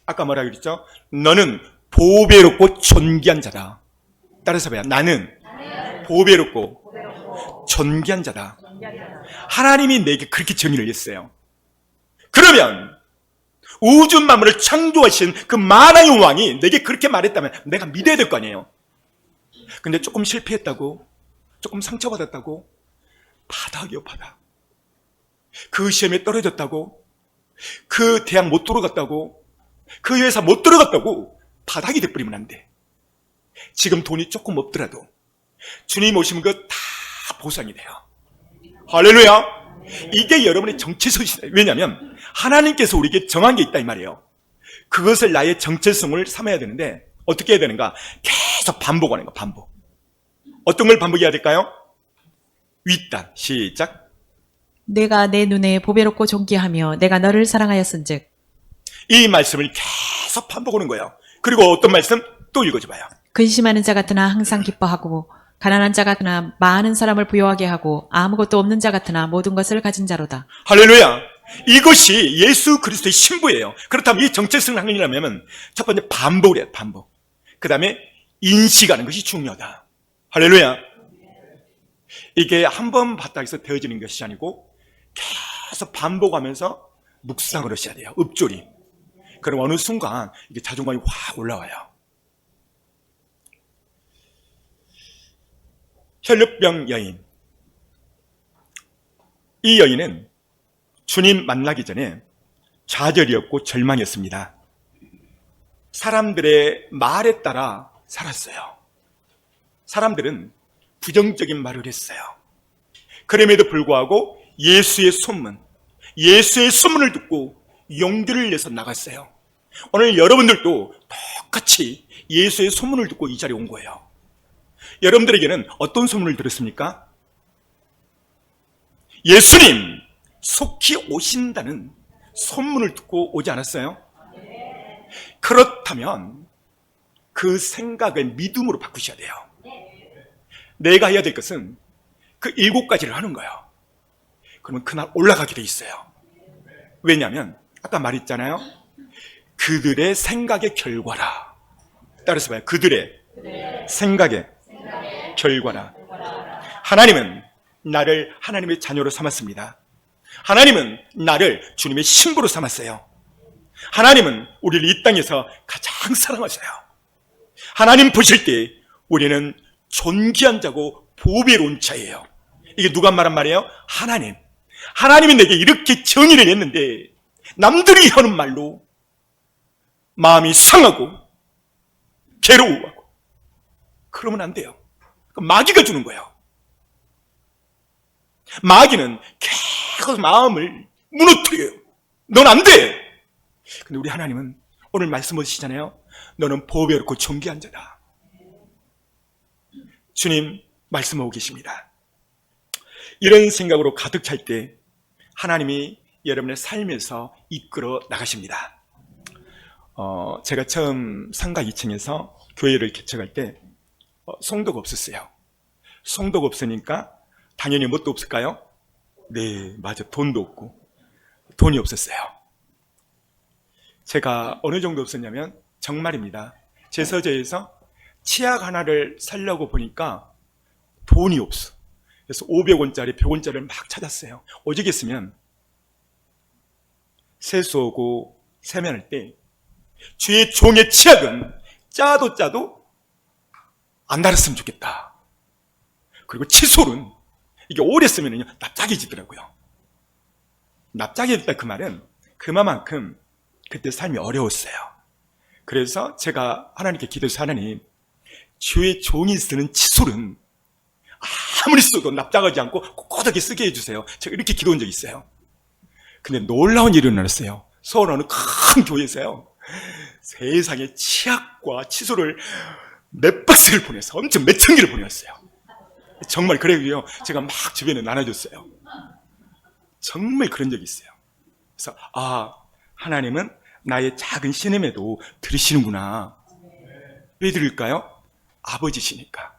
아까 뭐라 그랬죠? 너는 보배롭고 존귀한 자다. 따라서 봐요. 나는 보배롭고 존귀한 자다. 하나님이 내게 그렇게 정의를 했어요. 그러면 우주 만물을 창조하신 그 만왕의 왕이 내게 그렇게 말했다면 내가 믿어야 될 거 아니에요. 근데 조금 실패했다고, 조금 상처받았다고, 바닥이요, 바닥. 그 시험에 떨어졌다고, 그 대학 못 들어갔다고, 그 회사 못 들어갔다고 바닥이 돼버리면 안 돼. 지금 돈이 조금 없더라도 주님 오시면 그 다 보상이 돼요. 할렐루야. 이게 여러분의 정체성이시다. 왜냐하면 하나님께서 우리에게 정한 게 있다 이 말이에요. 그것을 나의 정체성을 삼아야 되는데 어떻게 해야 되는가? 계속 반복하는 거. 반복. 어떤 걸 반복해야 될까요? 윗단 시작. 내가 내 눈에 보배롭고 존귀하며 내가 너를 사랑하였은즉. 이 말씀을 계속 반복하는 거예요. 그리고 어떤 말씀? 또 읽어줘봐요. 근심하는 자 같으나 항상 기뻐하고 가난한 자 같으나 많은 사람을 부유하게 하고 아무것도 없는 자 같으나 모든 것을 가진 자로다. 할렐루야. 이것이 예수 그리스도의 신부예요. 그렇다면 이 정체성을 하려면 첫 번째 반복을 해요. 반복. 그 다음에 인식하는 것이 중요하다. 할렐루야. 이게 한 번 봤다 해서 되어지는 것이 아니고 계속 반복하면서 묵상을 하셔야 돼요. 읊조리. 그럼 어느 순간 이게 자존감이 확 올라와요. 혈루병 여인. 이 여인은 주님 만나기 전에 좌절이었고 절망이었습니다. 사람들의 말에 따라 살았어요. 사람들은 부정적인 말을 했어요. 그럼에도 불구하고 예수의 소문을 듣고 용기를 내서 나갔어요. 오늘 여러분들도 똑같이 예수의 소문을 듣고 이 자리에 온 거예요. 여러분들에게는 어떤 소문을 들었습니까? 예수님 속히 오신다는 소문을 듣고 오지 않았어요? 그렇다면 그 생각을 믿음으로 바꾸셔야 돼요. 내가 해야 될 것은 그 7가지를 하는 거예요. 그러면 그날 올라가게 돼 있어요. 왜냐하면 아까 말했잖아요. 그들의 생각의 결과라. 따라서 봐요. 그들의 생각의 결과라. 하나님은 나를 하나님의 자녀로 삼았습니다. 하나님은 나를 주님의 신부로 삼았어요. 하나님은 우리를 이 땅에서 가장 사랑하셔요. 하나님 보실 때 우리는 존귀한 자고 보배로운 자예요. 이게 누가 말한 말이에요? 하나님. 하나님이 내게 이렇게 정의를 했는데 남들이 하는 말로 마음이 상하고 괴로워하고 그러면 안 돼요. 마귀가 주는 거예요. 마귀는 계속 마음을 무너뜨려요. 넌 안 돼. 근데 우리 하나님은 오늘 말씀 하시잖아요. 너는 보배롭고 존귀한 자다. 주님 말씀하고 계십니다. 이런 생각으로 가득 찰 때 하나님이 여러분의 삶에서 이끌어 나가십니다. 제가 처음 상가 2층에서 교회를 개척할 때 성도가 없었어요. 성도가 없으니까 당연히 뭣도 없을까요? 네, 맞아. 돈도 없고 돈이 없었어요. 제가 어느 정도 없었냐면 정말입니다. 제 서재에서 치약 하나를 사려고 보니까 돈이 없어. 그래서 500원짜리, 100원짜리를 막 찾았어요. 오죽했으면 세수하고 세면할 때 주의 종의 치약은 짜도 안 달았으면 좋겠다. 그리고 칫솔은 이게 오래 쓰면 납작해지더라고요. 납작해졌다 그 말은 그만큼 그때 삶이 어려웠어요. 그래서 제가 하나님께 기도해서 하나님, 주의 종이 쓰는 칫솔은 아무리 써도 납작하지 않고 꼿꼿하게 쓰게 해주세요. 제가 이렇게 기도한 적이 있어요. 근데 놀라운 일이 일어났어요. 서울 어느 큰 교회에서요. 세상에 치약과 칫솔을 몇 박스를 보내서 엄청 몇 천 개를 보내왔어요. 정말 그래요. 제가 막 주변에 나눠줬어요. 정말 그런 적이 있어요. 그래서 하나님은 나의 작은 신음에도 들으시는구나. 왜 들을까요? 아버지시니까.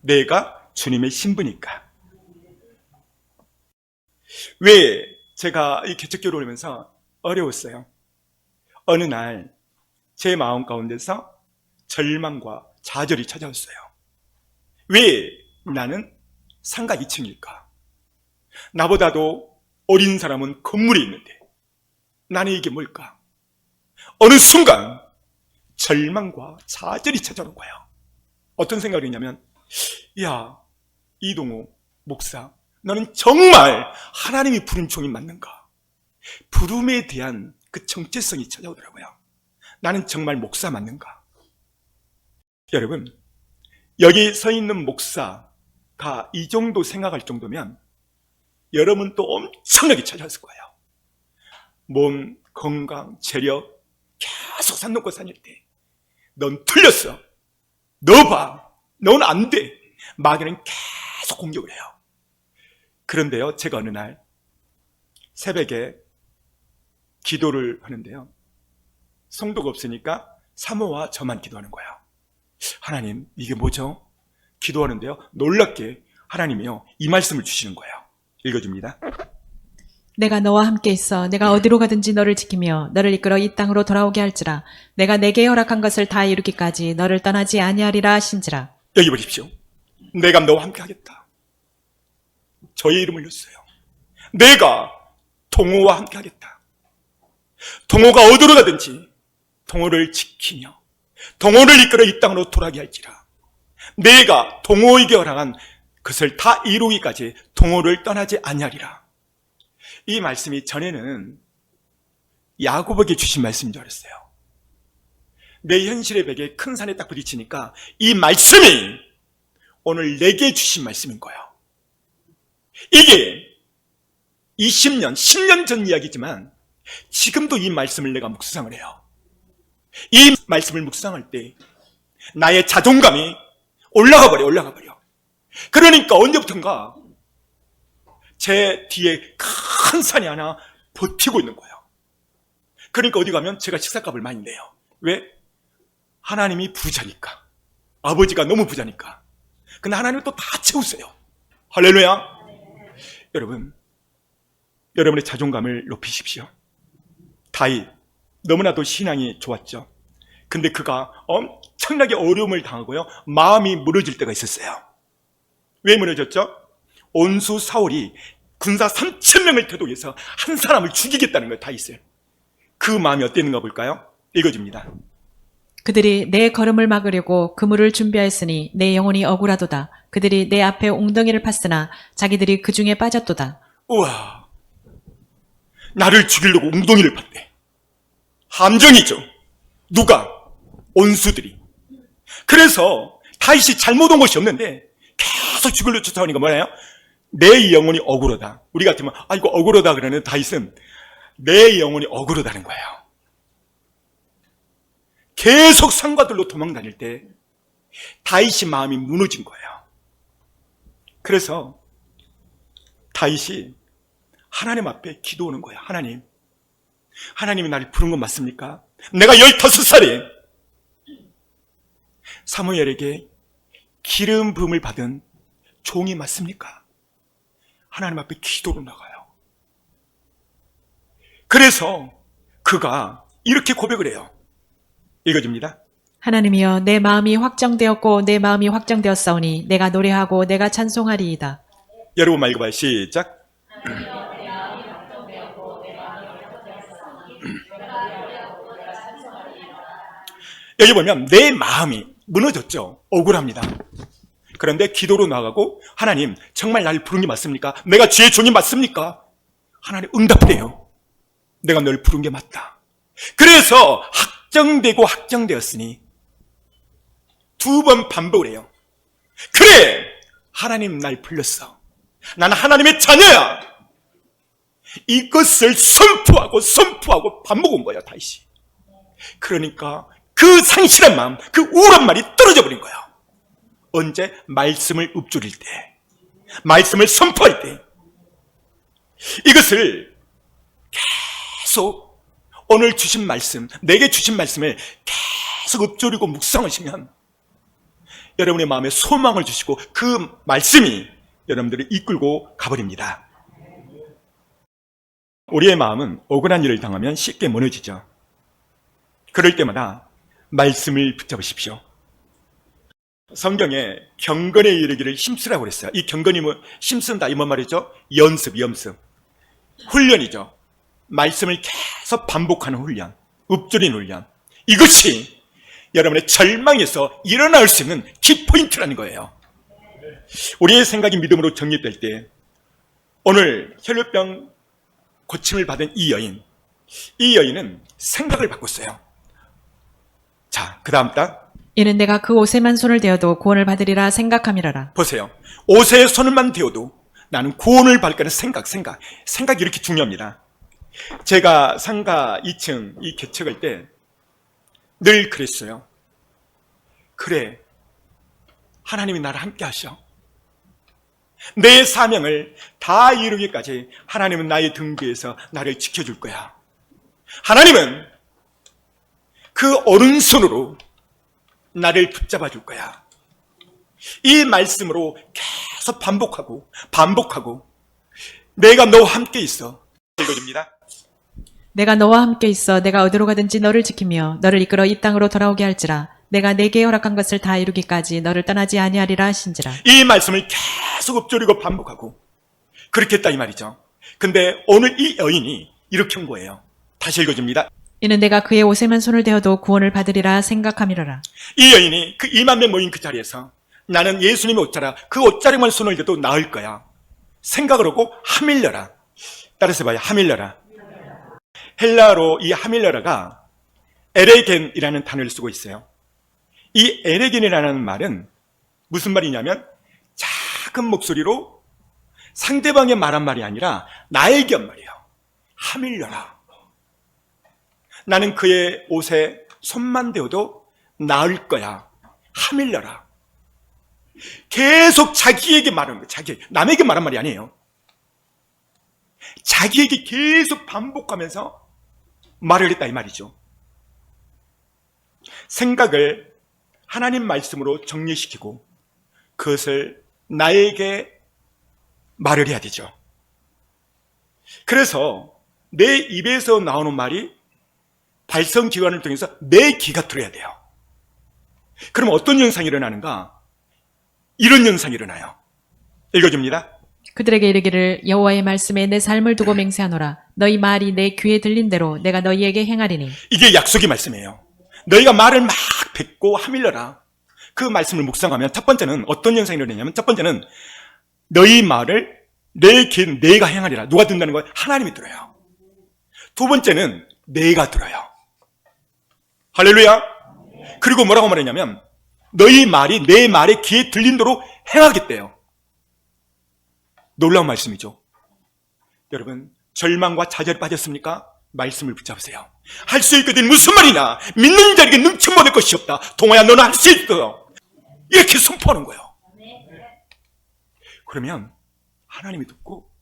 내가 주님의 신부니까. 왜 제가 이 개척교를 하면서 어려웠어요? 어느 날 제 마음 가운데서 절망과 좌절이 찾아왔어요. 왜 나는 상가 2층일까? 나보다도 어린 사람은 건물에 있는데 나는 이게 뭘까? 어느 순간 절망과 좌절이 찾아오는 거예요. 어떤 생각이 있냐면, 야, 이동호 목사, 너는 정말 하나님이 부른 종이 맞는가? 부름에 대한 그 정체성이 찾아오더라고요. 나는 정말 목사 맞는가? 여러분, 여기 서 있는 목사가 이 정도 생각할 정도면 여러분 또 엄청나게 찾아왔을 거예요. 몸, 건강, 재력 계속 산 넘고 다닐 때 넌 틀렸어. 너 봐. 넌 안 돼. 마귀는 계속 공격을 해요. 그런데요, 제가 어느 날 새벽에 기도를 하는데요. 성도가 없으니까 사모와 저만 기도하는 거예요. 하나님, 이게 뭐죠? 기도하는데요. 놀랍게 하나님이요, 이 말씀을 주시는 거예요. 읽어줍니다. 내가 너와 함께 있어 내가 어디로 가든지 너를 지키며 너를 이끌어 이 땅으로 돌아오게 할지라. 내가 내게 허락한 것을 다 이루기까지 너를 떠나지 아니하리라 하신지라. 여기 보십시오. 내가 너와 함께 하겠다. 저의 이름을 넣었어요. 내가 동호와 함께 하겠다. 동호가 어디로 가든지 동호를 지키며 동호를 이끌어 이 땅으로 돌아오게 할지라. 내가 동호에게 허락한 것을 다 이루기까지 동호를 떠나지 아니하리라. 이 말씀이 전에는 야곱에게 주신 말씀인 줄 알았어요. 내 현실의 벽에 큰 산에 딱 부딪히니까 이 말씀이 오늘 내게 주신 말씀인 거예요. 이게 20년, 10년 전 이야기지만 지금도 이 말씀을 내가 묵상을 해요. 이 말씀을 묵상할 때 나의 자존감이 올라가 버려. 그러니까 언제부턴가 제 뒤에 큰 산이 하나 버티고 있는 거예요. 그러니까 어디 가면 제가 식사값을 많이 내요. 왜? 하나님이 부자니까. 아버지가 너무 부자니까. 근데 하나님은 또 다 채우세요. 할렐루야. 여러분, 여러분의 자존감을 높이십시오. 다윗, 너무나도 신앙이 좋았죠. 근데 그가 엄청나게 어려움을 당하고요, 마음이 무너질 때가 있었어요. 왜 무너졌죠? 온수 사울이 군사 3,000명을 대동해서 한 사람을 죽이겠다는 거예요, 다윗을. 그 마음이 어땠는가 볼까요? 읽어줍니다. 그들이 내 걸음을 막으려고 그물을 준비하였으니 내 영혼이 억울하도다. 그들이 내 앞에 웅덩이를 팠으나 자기들이 그 중에 빠졌도다. 우와, 나를 죽이려고 웅덩이를 팠대. 함정이죠. 누가? 온수들이. 그래서 다윗이 잘못 온 것이 없는데 계속 죽이려 쫓아오니까 뭐예요? 내 영혼이 억울하다. 우리 같으면 이거 억울하다 그러는 다윗은 내 영혼이 억울하다는 거예요. 계속 산과들로 도망다닐 때 다윗이 마음이 무너진 거예요. 그래서 다윗이 하나님 앞에 기도하는 거예요. 하나님이 나를 부른 건 맞습니까? 내가 15살에 사무엘에게 기름 부음을 받은 종이 맞습니까? 하나님 앞에 기도로 나가요. 그래서 그가 이렇게 고백을 해요. 읽어줍니다. 하나님이여 내 마음이 확정되었고 내 마음이 확정되었사오니 내가 노래하고 내가 찬송하리이다. 여러분만 읽어봐요. 시작. 여기 보면 내 마음이 무너졌죠. 억울합니다. 그런데 기도로 나가고 하나님 정말 나를 부른 게 맞습니까? 내가 주의 종이 맞습니까? 하나님 응답을 해요. 내가 널 부른 게 맞다. 그래서 확정되었으니 2번 반복을 해요. 그래, 하나님 날 불렀어. 나는 하나님의 자녀야. 이것을 선포하고 반복한 거야, 다윗이. 그러니까 그 상실한 마음, 그 우울한 말이 떨어져 버린 거야. 언제? 말씀을 읊조릴 때, 말씀을 선포할 때. 이것을 계속 오늘 주신 말씀, 내게 주신 말씀을 계속 읊조리고 묵상하시면 여러분의 마음에 소망을 주시고 그 말씀이 여러분들을 이끌고 가버립니다. 우리의 마음은 억울한 일을 당하면 쉽게 무너지죠. 그럴 때마다 말씀을 붙잡으십시오. 성경에 경건에 이르기를 힘쓰라고 그랬어요. 이 경건이 힘쓴다, 이 뭔 말이죠? 연습. 훈련이죠. 말씀을 계속 반복하는 훈련, 읊조리는 훈련. 이것이 여러분의 절망에서 일어날 수 있는 키포인트라는 거예요. 우리의 생각이 믿음으로 정립될 때 오늘 혈류병 고침을 받은 이 여인은 생각을 바꿨어요. 자, 그 다음 딱 이는 내가 그 옷에만 손을 대어도 구원을 받으리라 생각함이라라. 보세요. 옷에 손을만 대어도 나는 구원을 받을 거라는 생각이 이렇게 중요합니다. 제가 상가 2층 이 개척할 때 늘 그랬어요. 그래, 하나님이 나를 함께 하셔. 내 사명을 다 이루기까지 하나님은 나의 등 뒤에서 나를 지켜줄 거야. 하나님은 그 오른손으로 나를 붙잡아 줄 거야. 이 말씀으로 계속 반복하고 내가 너와 함께 있어. 읽어줍니다. 내가 너와 함께 있어 내가 어디로 가든지 너를 지키며 너를 이끌어 이 땅으로 돌아오게 할지라. 내가 내게 허락한 것을 다 이루기까지 너를 떠나지 아니하리라 하신지라. 이 말씀을 계속 읊조리고 반복하고 그렇게 했다 이 말이죠. 근데 오늘 이 여인이 이렇게 한 거예요. 다시 읽어줍니다. 이는 내가 그의 옷에만 손을 대어도 구원을 받으리라 생각함이로라. 이 여인이 그 2만 명 모인 그 자리에서 나는 예수님의 옷자락, 그 옷자락만 손을 대도 나을 거야. 생각을 하고 하밀려라. 따라서 봐요. 하밀려라. 헬라어로 이 하밀려라가 에레겐이라는 단어를 쓰고 있어요. 이 에레겐이라는 말은 무슨 말이냐면 작은 목소리로 상대방의 말한 말이 아니라 나에게 한 말이에요. 하밀려라. 나는 그의 옷에 손만 대어도 나을 거야. 하밀려라. 계속 자기에게 말하는 거예요. 남에게 말한 말이 아니에요. 자기에게 계속 반복하면서 말을 했다 이 말이죠. 생각을 하나님 말씀으로 정리시키고 그것을 나에게 말을 해야 되죠. 그래서 내 입에서 나오는 말이 발성기관을 통해서 내 귀가 들어야 돼요. 그럼 어떤 현상이 일어나는가? 이런 현상이 일어나요. 읽어줍니다. 그들에게 이르기를 여호와의 말씀에 내 삶을 두고 맹세하노라. 너희 말이 내 귀에 들린 대로 내가 너희에게 행하리니. 이게 약속의 말씀이에요. 너희가 말을 막 뱉고 하밀려라. 그 말씀을 묵상하면 첫 번째는 어떤 현상이 일어나냐면 첫 번째는 너희 말을 내 귀에 내가 행하리라. 누가 듣는다는 거예요? 하나님이 들어요. 두 번째는 내가 들어요. 할렐루야. 그리고 뭐라고 말했냐면 너희 말이 내 말에 귀에 들린 대로 행하겠대요. 놀라운 말씀이죠. 여러분, 절망과 좌절에 빠졌습니까? 말씀을 붙잡으세요. 할 수 있거든. 무슨 말이냐? 믿는 자에게 능치 못할 것이 없다. 동아야, 너는 할 수 있어. 이렇게 선포하는 거예요. 그러면 하나님이 듣고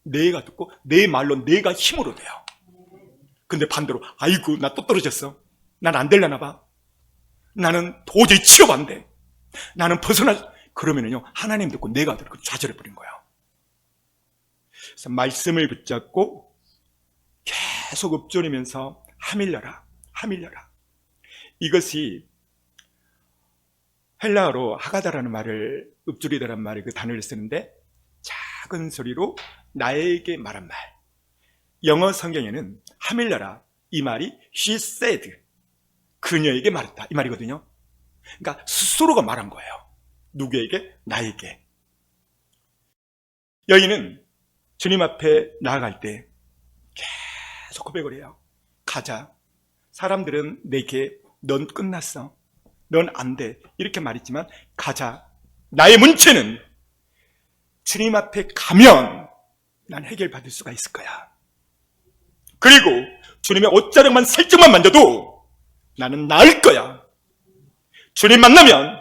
내가 듣고 내 말로 내가 힘으로 돼요. 근데 반대로 아이고 나 또 떨어졌어. 난 안 되려나 봐. 나는 도저히 치료가 안 돼. 나는 그러면은요 하나님 듣고 내가 듣고 좌절해버린 거예요. 그래서 말씀을 붙잡고 계속 읊조리면서 하밀려라. 이것이 헬라어로 하가다라는 말을 읊조리다라는 말을 그 단어를 쓰는데 작은 소리로 나에게 말한 말. 영어 성경에는 하밀려라 이 말이 she said 그녀에게 말했다 이 말이거든요. 그러니까 스스로가 말한 거예요. 누구에게? 나에게. 여인은 주님 앞에 나아갈 때 계속 고백을 해요. 가자. 사람들은 내게 넌 끝났어. 넌 안 돼. 이렇게 말했지만 가자. 나의 문제는 주님 앞에 가면 난 해결받을 수가 있을 거야. 그리고 주님의 옷자락만 살짝만 만져도 나는 나을 거야. 주님 만나면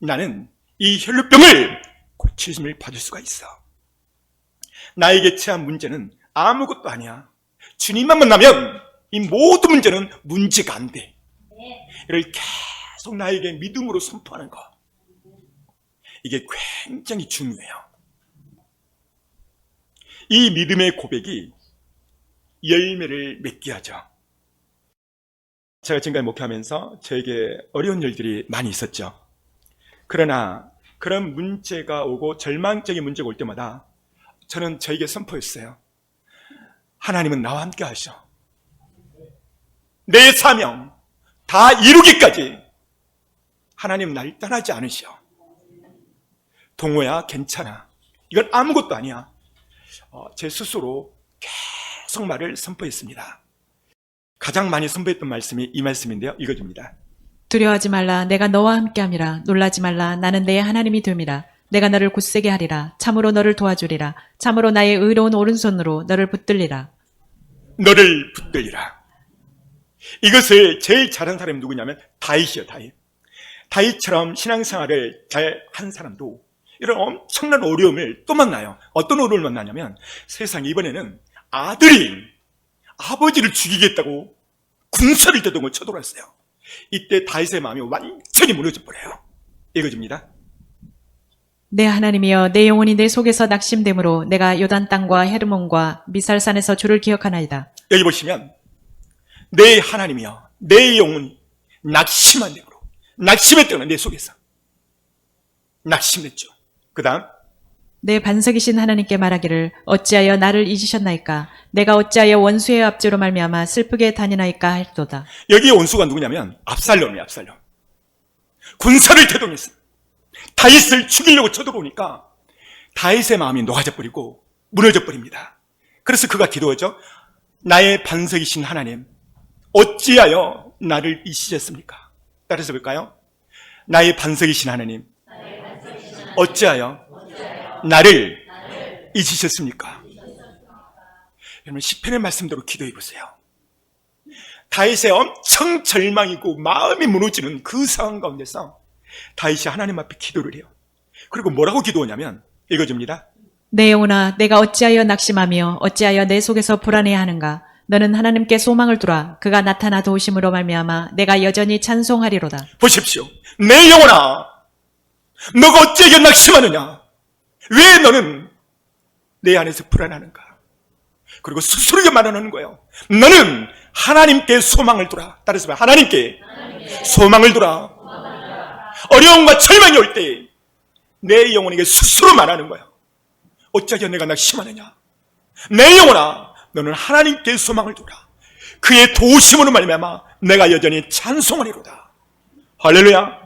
나는 이 혈루병을 고침을 받을 수가 있어. 나에게 처한 문제는 아무것도 아니야. 주님만 만나면 이 모든 문제는 문제가 안 돼. 이를 계속 나에게 믿음으로 선포하는 거. 이게 굉장히 중요해요. 이 믿음의 고백이 열매를 맺게 하죠. 제가 지금까지 목회하면서 저에게 어려운 일들이 많이 있었죠. 그러나 그런 문제가 오고 절망적인 문제가 올 때마다 저는 저에게 선포했어요. 하나님은 나와 함께 하셔. 내 사명 다 이루기까지 하나님 날 떠나지 않으셔. 동호야 괜찮아. 이건 아무것도 아니야. 제 스스로 계속 말을 선포했습니다. 가장 많이 선포했던 말씀이 이 말씀인데요. 읽어줍니다. 두려워하지 말라. 내가 너와 함께함이라. 놀라지 말라. 나는 내 하나님이 됨이라. 내가 너를 굳세게 하리라. 참으로 너를 도와주리라. 참으로 나의 의로운 오른손으로 너를 붙들리라. 너를 붙들리라. 이것을 제일 잘한 사람이 누구냐면 다윗이요. 다윗처럼 신앙생활을 잘 한 사람도 이런 엄청난 어려움을 또 만나요. 어떤 어려움을 만나냐면 세상에 이번에는 아들이 아버지를 죽이겠다고 군사를 대동을 쳐들어왔어요. 이때 다윗의 마음이 완전히 무너져 버려요. 읽어줍니다. 내 하나님이여 내 영혼이 내 속에서 낙심됨으로 내가 요단 땅과 헤르몬과 미살산에서 주를 기억하나이다. 여기 보시면 내 하나님이여 내 영혼이 낙심한 dem으로 낙심했다는 내 속에서 낙심했죠. 그 다음 내 반석이신 하나님께 말하기를 어찌하여 나를 잊으셨나이까. 내가 어찌하여 원수의 압제로 말미암아 슬프게 다니나이까 할도다. 여기에 원수가 누구냐면 압살롬이에요. 압살롬. 군사를 대동했어. 다윗을 죽이려고 쳐들어오니까 다윗의 마음이 녹아져 버리고 무너져 버립니다. 그래서 그가 기도하죠. 나의 반석이신 하나님 어찌하여 나를 잊으셨습니까? 따라서 볼까요? 나의 반석이신 하나님 어찌하여 나를 잊으셨습니까? 여러분 시편의 말씀대로 기도해 보세요. 다윗의 엄청 절망이고 마음이 무너지는 그 상황 가운데서 다윗이 하나님 앞에 기도를 해요. 그리고 뭐라고 기도하냐면 읽어줍니다. 내 영혼아 내가 어찌하여 낙심하며 어찌하여 내 속에서 불안해하는가. 너는 하나님께 소망을 두라. 그가 나타나 도우심으로 말미암아 내가 여전히 찬송하리로다. 보십시오. 내 영혼아 너가 어찌하여 낙심하느냐. 왜 너는 내 안에서 불안하는가. 그리고 스스로에게 말하는 거예요. 너는 하나님께 소망을 두라. 따라서 하나님께 소망을 두라. 어려움과 절망이 올 때 내 영혼에게 스스로 말하는 거예요. 어찌하여 내가 낙심하느냐. 내 영혼아 너는 하나님께 소망을 두라. 그의 도우심으로 말미암아 내가 여전히 찬송하리로다. 할렐루야.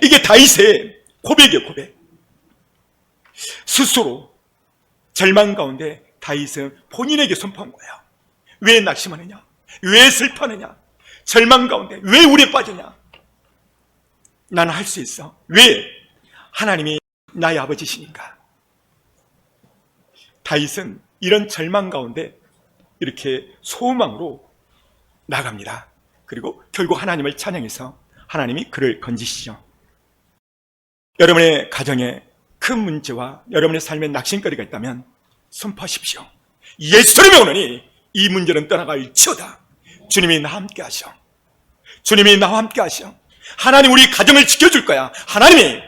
이게 다윗의 고백이에요. 고백. 스스로 절망 가운데 다윗은 본인에게 선포한 거예요. 왜 낙심하느냐? 왜 슬퍼하느냐? 절망 가운데 왜 우리에 빠지냐? 나는 할 수 있어. 왜? 하나님이 나의 아버지시니까. 다윗은 이런 절망 가운데 이렇게 소망으로 나갑니다. 그리고 결국 하나님을 찬양해서 하나님이 그를 건지시죠. 여러분의 가정에 큰 문제와 여러분의 삶에 낙심거리가 있다면 선포하십시오. 예수님의 오느니 이 문제는 떠나갈지어다. 주님이 나와 함께 하셔. 주님이 나와 함께 하셔. 하나님 우리 가정을 지켜줄 거야. 하나님이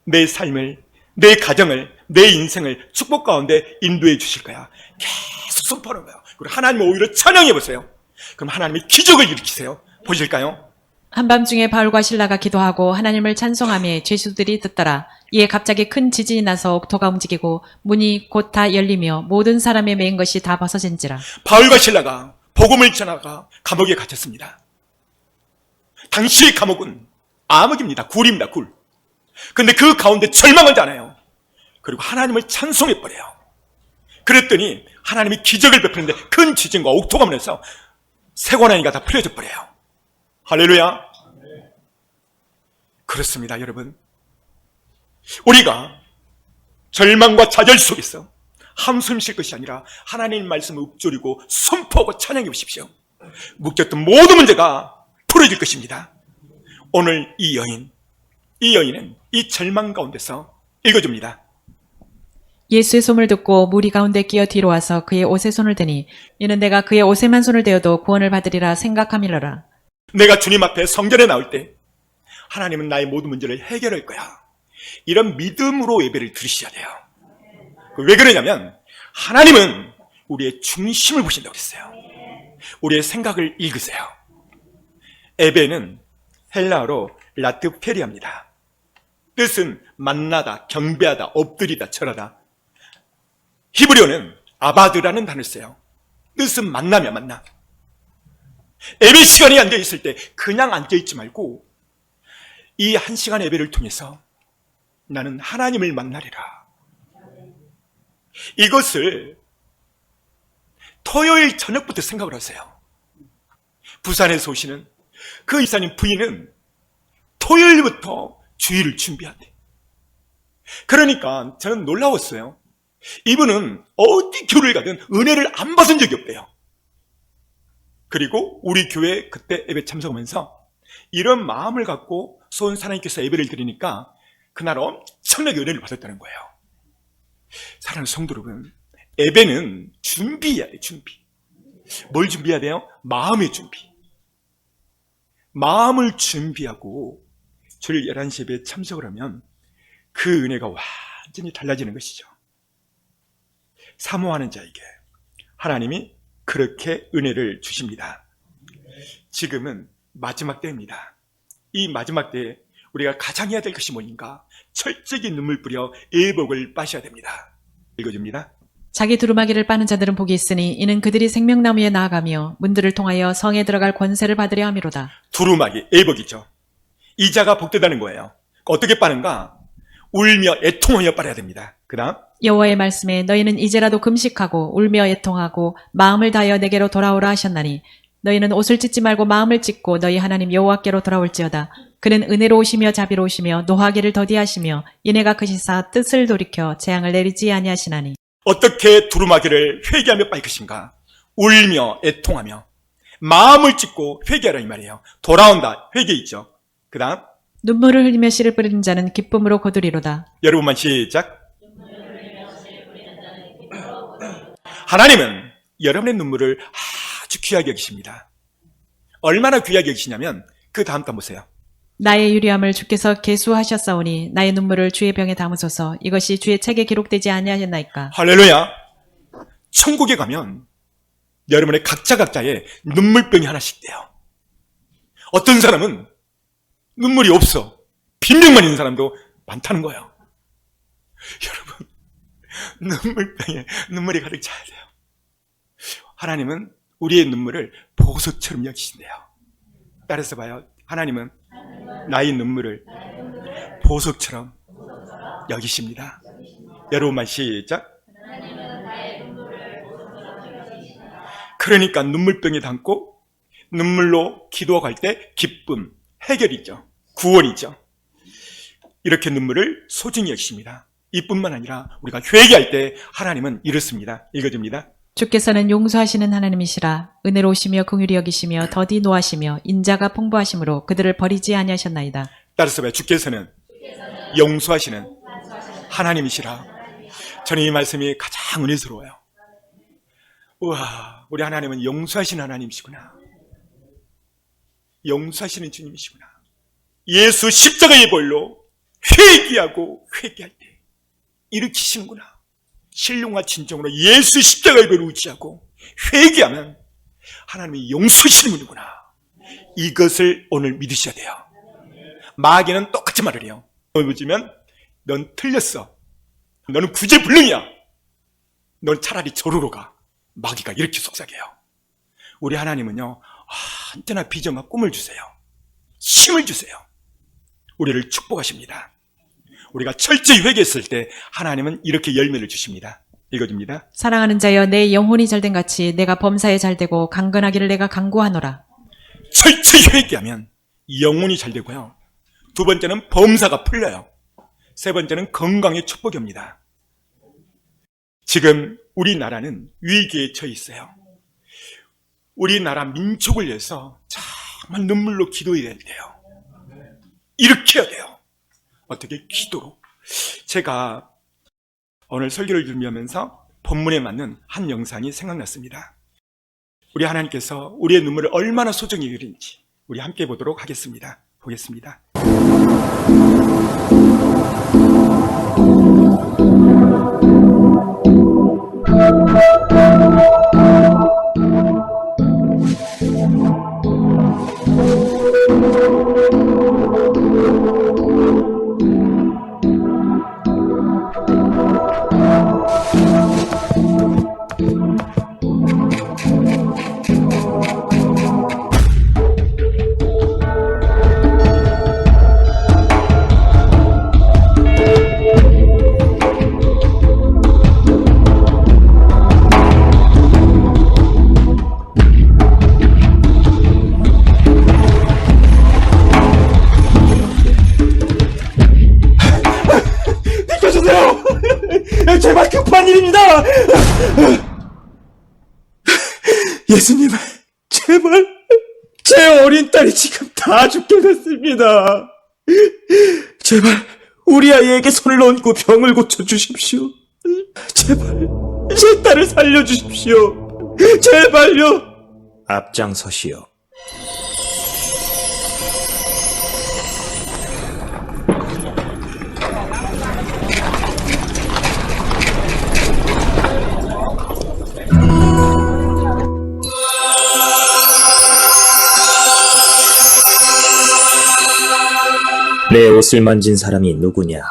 내 삶을, 내 가정을, 내 인생을 축복 가운데 인도해 주실 거야. 계속 선포하는 거예요. 그리고 하나님을 오히려 찬양해 보세요. 그럼 하나님이 기적을 일으키세요. 보실까요? 한밤중에 바울과 실라가 기도하고 하나님을 찬송하며 죄수들이 듣더라. 이에 갑자기 큰 지진이 나서 옥토가 움직이고 문이 곧 다 열리며 모든 사람의 매인 것이 다 벗어진지라. 바울과 실라가 복음을 전하가 감옥에 갇혔습니다. 당시의 감옥은 암흑입니다. 굴입니다. 굴. 근데 그 가운데 절망하지 않아요. 그리고 하나님을 찬송해버려요. 그랬더니 하나님이 기적을 베푸는데 큰 지진과 옥토가 오면서 세관왕이가 다 풀려져 버려요. 할렐루야. 그렇습니다, 여러분. 우리가 절망과 좌절 속에서 한숨 쉴 것이 아니라 하나님 말씀을 읊조리고 선포하고 찬양해 보십시오. 묶였던 모든 문제가 풀어질 것입니다. 오늘 이 여인은 이 절망 가운데서 읽어줍니다. 예수의 소문을 듣고 무리 가운데 끼어 뒤로 와서 그의 옷에 손을 대니 이는 내가 그의 옷에만 손을 대어도 구원을 받으리라 생각함이러라. 내가 주님 앞에 성전에 나올 때 하나님은 나의 모든 문제를 해결할 거야. 이런 믿음으로 예배를 드리셔야 돼요. 왜 그러냐면 하나님은 우리의 중심을 보신다고 했어요. 우리의 생각을 읽으세요. 예배는 헬라어로 라트페리아입니다. 뜻은 만나다, 경배하다, 엎드리다, 절하다. 히브리어는 아바드라는 단어를 써요. 뜻은 만남이야, 만남. 예배 시간에 앉아있을 때 그냥 앉아있지 말고 이 1시간 예배를 통해서 나는 하나님을 만나리라. 이것을 토요일 저녁부터 생각을 하세요. 부산에서 오시는 그 이사님 부인은 토요일부터 주일을 준비한대. 그러니까 저는 놀라웠어요. 이분은 어디 교회를 가든 은혜를 안 받은 적이 없대요. 그리고 우리 교회 그때 예배 참석하면서 이런 마음을 갖고 소원 하나님께서 예배를 드리니까 그날 엄청나게 은혜를 받았다는 거예요. 사랑하는 성도 여러분, 예배는 준비해야 돼요. 준비. 뭘 준비해야 돼요? 마음의 준비. 마음을 준비하고 주일 11시 예배에 참석을 하면 그 은혜가 완전히 달라지는 것이죠. 사모하는 자에게 하나님이 그렇게 은혜를 주십니다. 지금은 마지막 때입니다. 이 마지막 때에 우리가 가장 해야 될 것이 뭐인가? 철저히 눈물 뿌려 애복을 빠셔야 됩니다. 읽어줍니다. 자기 두루마기를 빠는 자들은 복이 있으니 이는 그들이 생명나무에 나아가며 문들을 통하여 성에 들어갈 권세를 받으려 함이로다. 두루마기, 애복이죠. 이자가 복되다는 거예요. 어떻게 빠는가? 울며 애통하여 빨아야 됩니다. 그 다음 여호와의 말씀에 너희는 이제라도 금식하고 울며 애통하고 마음을 다하여 내게로 돌아오라 하셨나니 너희는 옷을 찢지 말고 마음을 찢고 너희 하나님 여호와께로 돌아올지어다. 그는 은혜로우시며 자비로우시며 노하기를 더디하시며 인애가 크시사 뜻을 돌이켜 재앙을 내리지 아니하시나니. 어떻게 두루마기를 회개하며 빨 것인가? 울며 애통하며 마음을 찢고 회개하라 이 말이에요. 돌아온다, 회개 있죠. 그 다음 눈물을 흘리며 씨를 뿌리는 자는 기쁨으로 거두리로다. 여러분만 시작. 하나님은 여러분의 눈물을 아주 귀하게 여기십니다. 얼마나 귀하게 여기시냐면 그 다음 단 보세요. 나의 유리함을 주께서 계수하셨사오니 나의 눈물을 주의 병에 담으소서. 이것이 주의 책에 기록되지 아니하셨나이까. 할렐루야. 천국에 가면 여러분의 각자의 눈물병이 하나씩 돼요. 어떤 사람은 눈물이 없어. 빈병만 있는 사람도 많다는 거예요. 여러분, 눈물병에 눈물이 가득 차야 돼요. 하나님은 우리의 눈물을 보석처럼 여기신대요. 따라서 봐요. 하나님은 나의 눈물을 보석처럼 여기십니다. 여러분만 시작. 그러니까 눈물병에 담고 눈물로 기도할 때 기쁨, 해결이죠. 구원이죠. 이렇게 눈물을 소중히 여기십니다. 이뿐만 아니라 우리가 회개할 때 하나님은 이렇습니다. 읽어줍니다. 주께서는 용서하시는 하나님이시라. 은혜로우시며 긍휼히 여기시며 더디 노하시며 인자가 풍부하심으로 그들을 버리지 아니하셨나이다. 따라서 봐요. 주께서는 용서하시는 하나님이시라. 저는 이 말씀이 가장 은혜스러워요. 우와, 우리 하나님은 용서하시는 하나님이시구나. 용서하시는 주님이시구나. 예수 십자가의 벌로 회개하고 회개할 때 일으키시는구나. 신령과 진정으로 예수 십자가의 벌을 의지하고 회개하면 하나님이 용서하시는 분이구나. 이것을 오늘 믿으셔야 돼요. 마귀는 똑같이 말을 해요. 보면 넌 틀렸어. 너는 구제불능이야. 넌 차라리 저로로 가. 마귀가 이렇게 속삭여요. 우리 하나님은요, 언제나 비전과 꿈을 주세요. 힘을 주세요. 우리를 축복하십니다. 우리가 철저히 회개했을 때 하나님은 이렇게 열매를 주십니다. 읽어줍니다. 사랑하는 자여 내 영혼이 잘된 같이 내가 범사에 잘되고 강건하기를 내가 간구하노라. 철저히 회개하면 영혼이 잘되고요. 두 번째는 범사가 풀려요. 세 번째는 건강의 축복이 옵니다. 지금 우리나라는 위기에 처해 있어요. 우리나라 민족을 위해서 정말 눈물로 기도해야 돼요. 이렇게 해야 돼요. 어떻게? 기도로. 제가 오늘 설교를 준비하면서 본문에 맞는 한 영상이 생각났습니다. 우리 하나님께서 우리의 눈물을 얼마나 소중히 여기는지 우리 함께 보도록 하겠습니다. 보겠습니다. 제발 급한 일입니다. 예수님, 제발 제 어린 딸이 지금 다 죽게 됐습니다. 제발 우리 아이에게 손을 얹고 병을 고쳐주십시오. 제발 제 딸을 살려주십시오. 제발요. 앞장서시오. 내 옷을 만진 사람이 누구냐?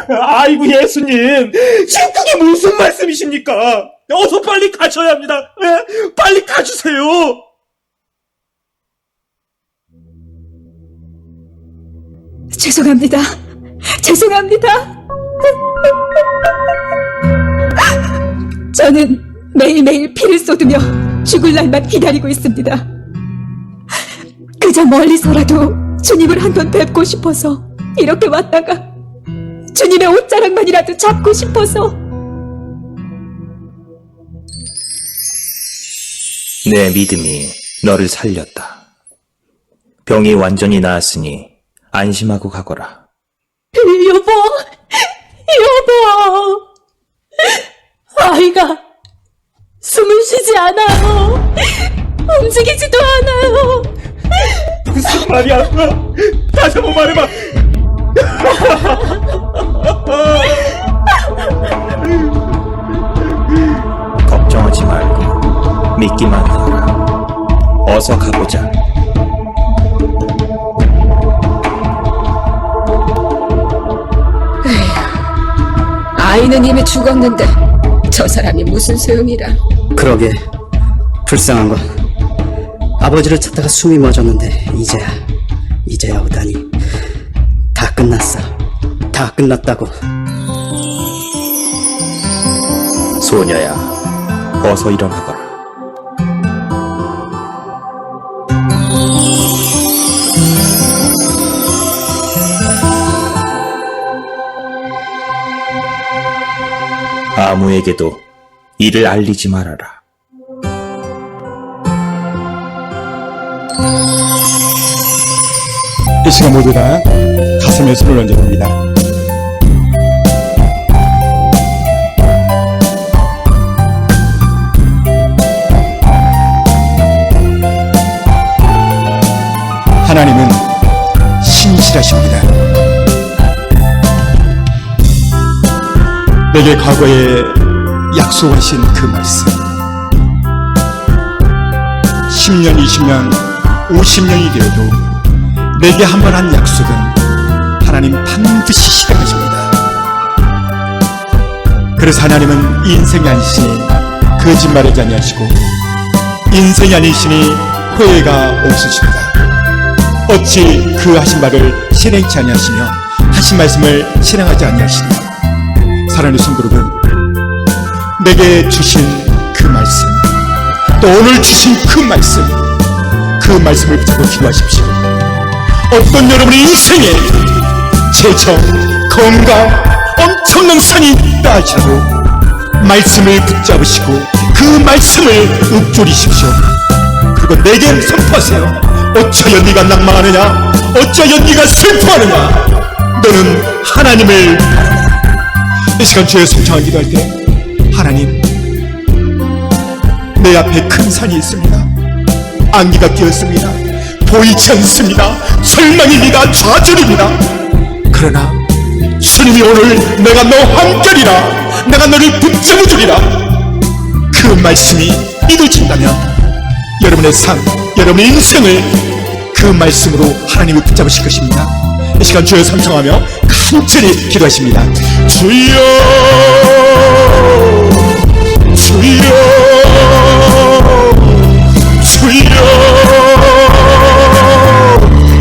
아이고 예수님, 지금 그게 무슨 말씀이십니까? 어서 빨리 가셔야 합니다. 예? 빨리 가주세요. 죄송합니다. 죄송합니다. 저는 매일매일 피를 쏟으며 죽을 날만 기다리고 있습니다. 그저 멀리서라도 주님을 한 번 뵙고 싶어서 이렇게 왔다가 주님의 옷자락만이라도 잡고 싶어서. 내 믿음이 너를 살렸다. 병이 완전히 나았으니 안심하고 가거라. 여보, 여보, 아이가 숨을 쉬지 않아요. 움직이지도 않아요. 무슨 말이야? 다시 한번 말해봐. 걱정하지 말고 믿기만 하라. 어서 가보자. 아이는 이미 죽었는데 저 사람이 무슨 소용이라. 그러게 불쌍한 건 아버지를 찾다가 숨이 멎었는데 이제야 오다니. 다 끝났어. 다 끝났다고. 소녀야, 어서 일어나거라. 아무에게도 이를 알리지 말아라. 이 시간 모두 다 가슴에 손을 얹어봅니다. 하나님은 신실하십니다. 내게 과거에 약속하신 그 말씀, 10년, 20년, 50년이 되어도 내게 한 번 한 약속은 하나님 반드시 실행하십니다. 그래서 하나님은 인생이 아니시니 거짓말하지 아니하시고 인생이 아니시니 후회가 없으십니다. 어찌 그 하신 바를 실행치 아니하시며 하신 말씀을 실행하지 아니하시니. 사랑하는 성도 여러분, 내게 주신 그 말씀, 또 오늘 주신 그 말씀을 붙잡고 기도하십시오. 어떤 여러분의 인생에 재정, 건강, 엄청난 산이 있다 하시라도 말씀을 붙잡으시고 그 말씀을 읊조리십시오. 그리고 내게 선포하세요. 어찌하여 네가 낭망하느냐? 어찌하여 네가 슬퍼하느냐? 너는 하나님을 바라라. 이 시간 주의 성창을 기도할 때, 하나님, 내 앞에 큰 산이 있습니다. 안개가 끼었습니다. 보이지 않습니다. 절망입니다. 좌절입니다. 그러나 주님이 오늘 내가 너와 함께리라, 내가 너를 붙잡아주리라, 그 말씀이 이루어진다면 여러분의 삶, 여러분의 인생을 그 말씀으로 하나님이 붙잡으실 것입니다. 이 시간 주여 삼창하며 간절히 기도하십니다. 주여, 주여, 주여,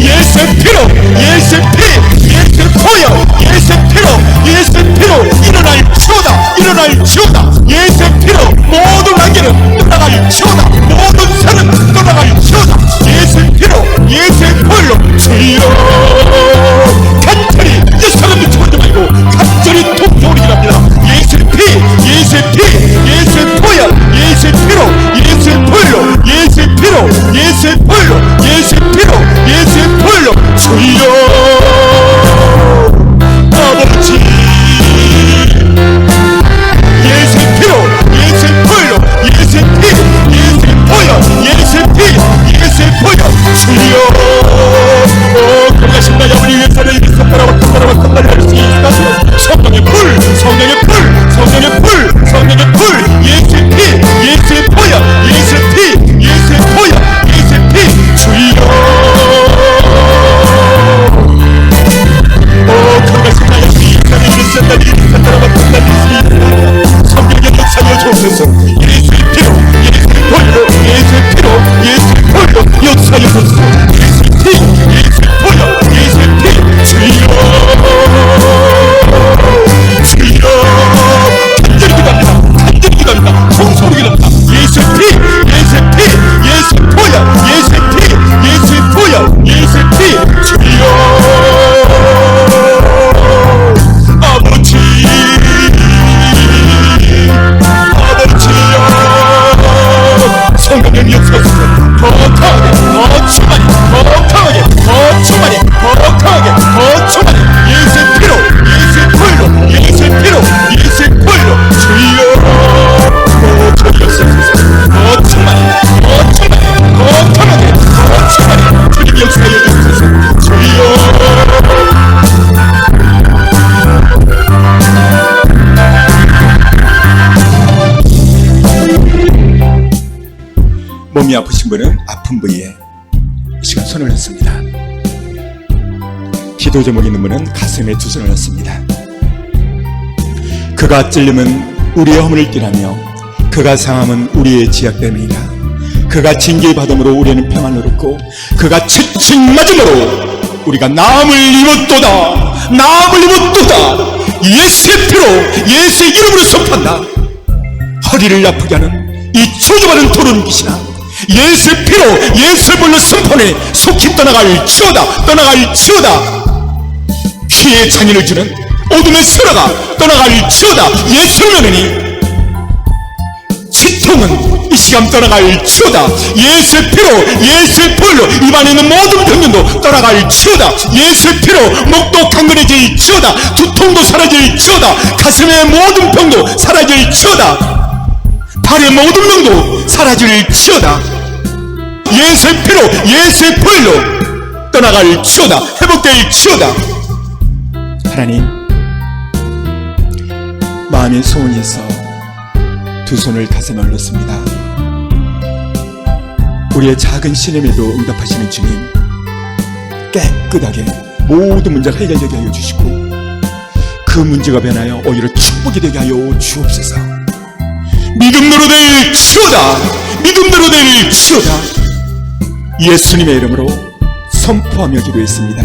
예수의 피로, 예수의 피, 예수의 보혈, 예수의 피로, 예수의 피로 일어날지어다, 일어날지어다. 예수의 피로 모든 안개는 떠나갈지어다, 모든 산은 떠나갈지어다. 예수의 피로, 예수의 보혈로 주여, 간절히 이 사람을 죽어도 말고 간절히 통조리기랍니다. 몸이 아프신 분은 아픈 부위에 이 시간 손을 넣습니다. 기도 제목 있는 분은 가슴에 두 손을 넣습니다. 그가 찔림은 우리의 허물을 띠라며 그가 상함은 우리의 지약 때문이라. 그가 징계 받음으로 우리는 평안을 얻고 그가 채찍 맞음으로 우리가 나음을 입었도다. 나음을 입었도다. 예수의 피로 예수의 이름으로 선포한다. 허리를 아프게 하는 이 저주받은 도른 귀신아, 예수의 피로 예수의 볼로 선포해 속히 떠나갈지어다. 떠나갈지어다. 피에 장애를 주는 어둠의 세라가 떠나갈지어다. 예수를 명하니 치통은 이 시간 떠나갈지어다. 예수의 피로 예수의 볼로 입안에 있는 모든 병균도 떠나갈지어다. 예수의 피로 목도 강건해질지어다. 두통도 사라질지어다. 가슴의 모든 병도 사라질지어다. 발의 모든 병도 사라질지어다. 예수의 피로 예수의 볼로 떠나갈지어다. 회복될지어다. 하나님, 마음의 소원에서 두 손을 가슴에 올렸습니다. 우리의 작은 시름에도 응답하시는 주님, 깨끗하게 모든 문제가 해결되게 하여 주시고 그 문제가 변하여 오히려 축복이 되게 하여 주옵소서. 믿음으로 될지어다. 믿음으로 될지어다. 예수님의 이름으로 선포하며 기도했습니다.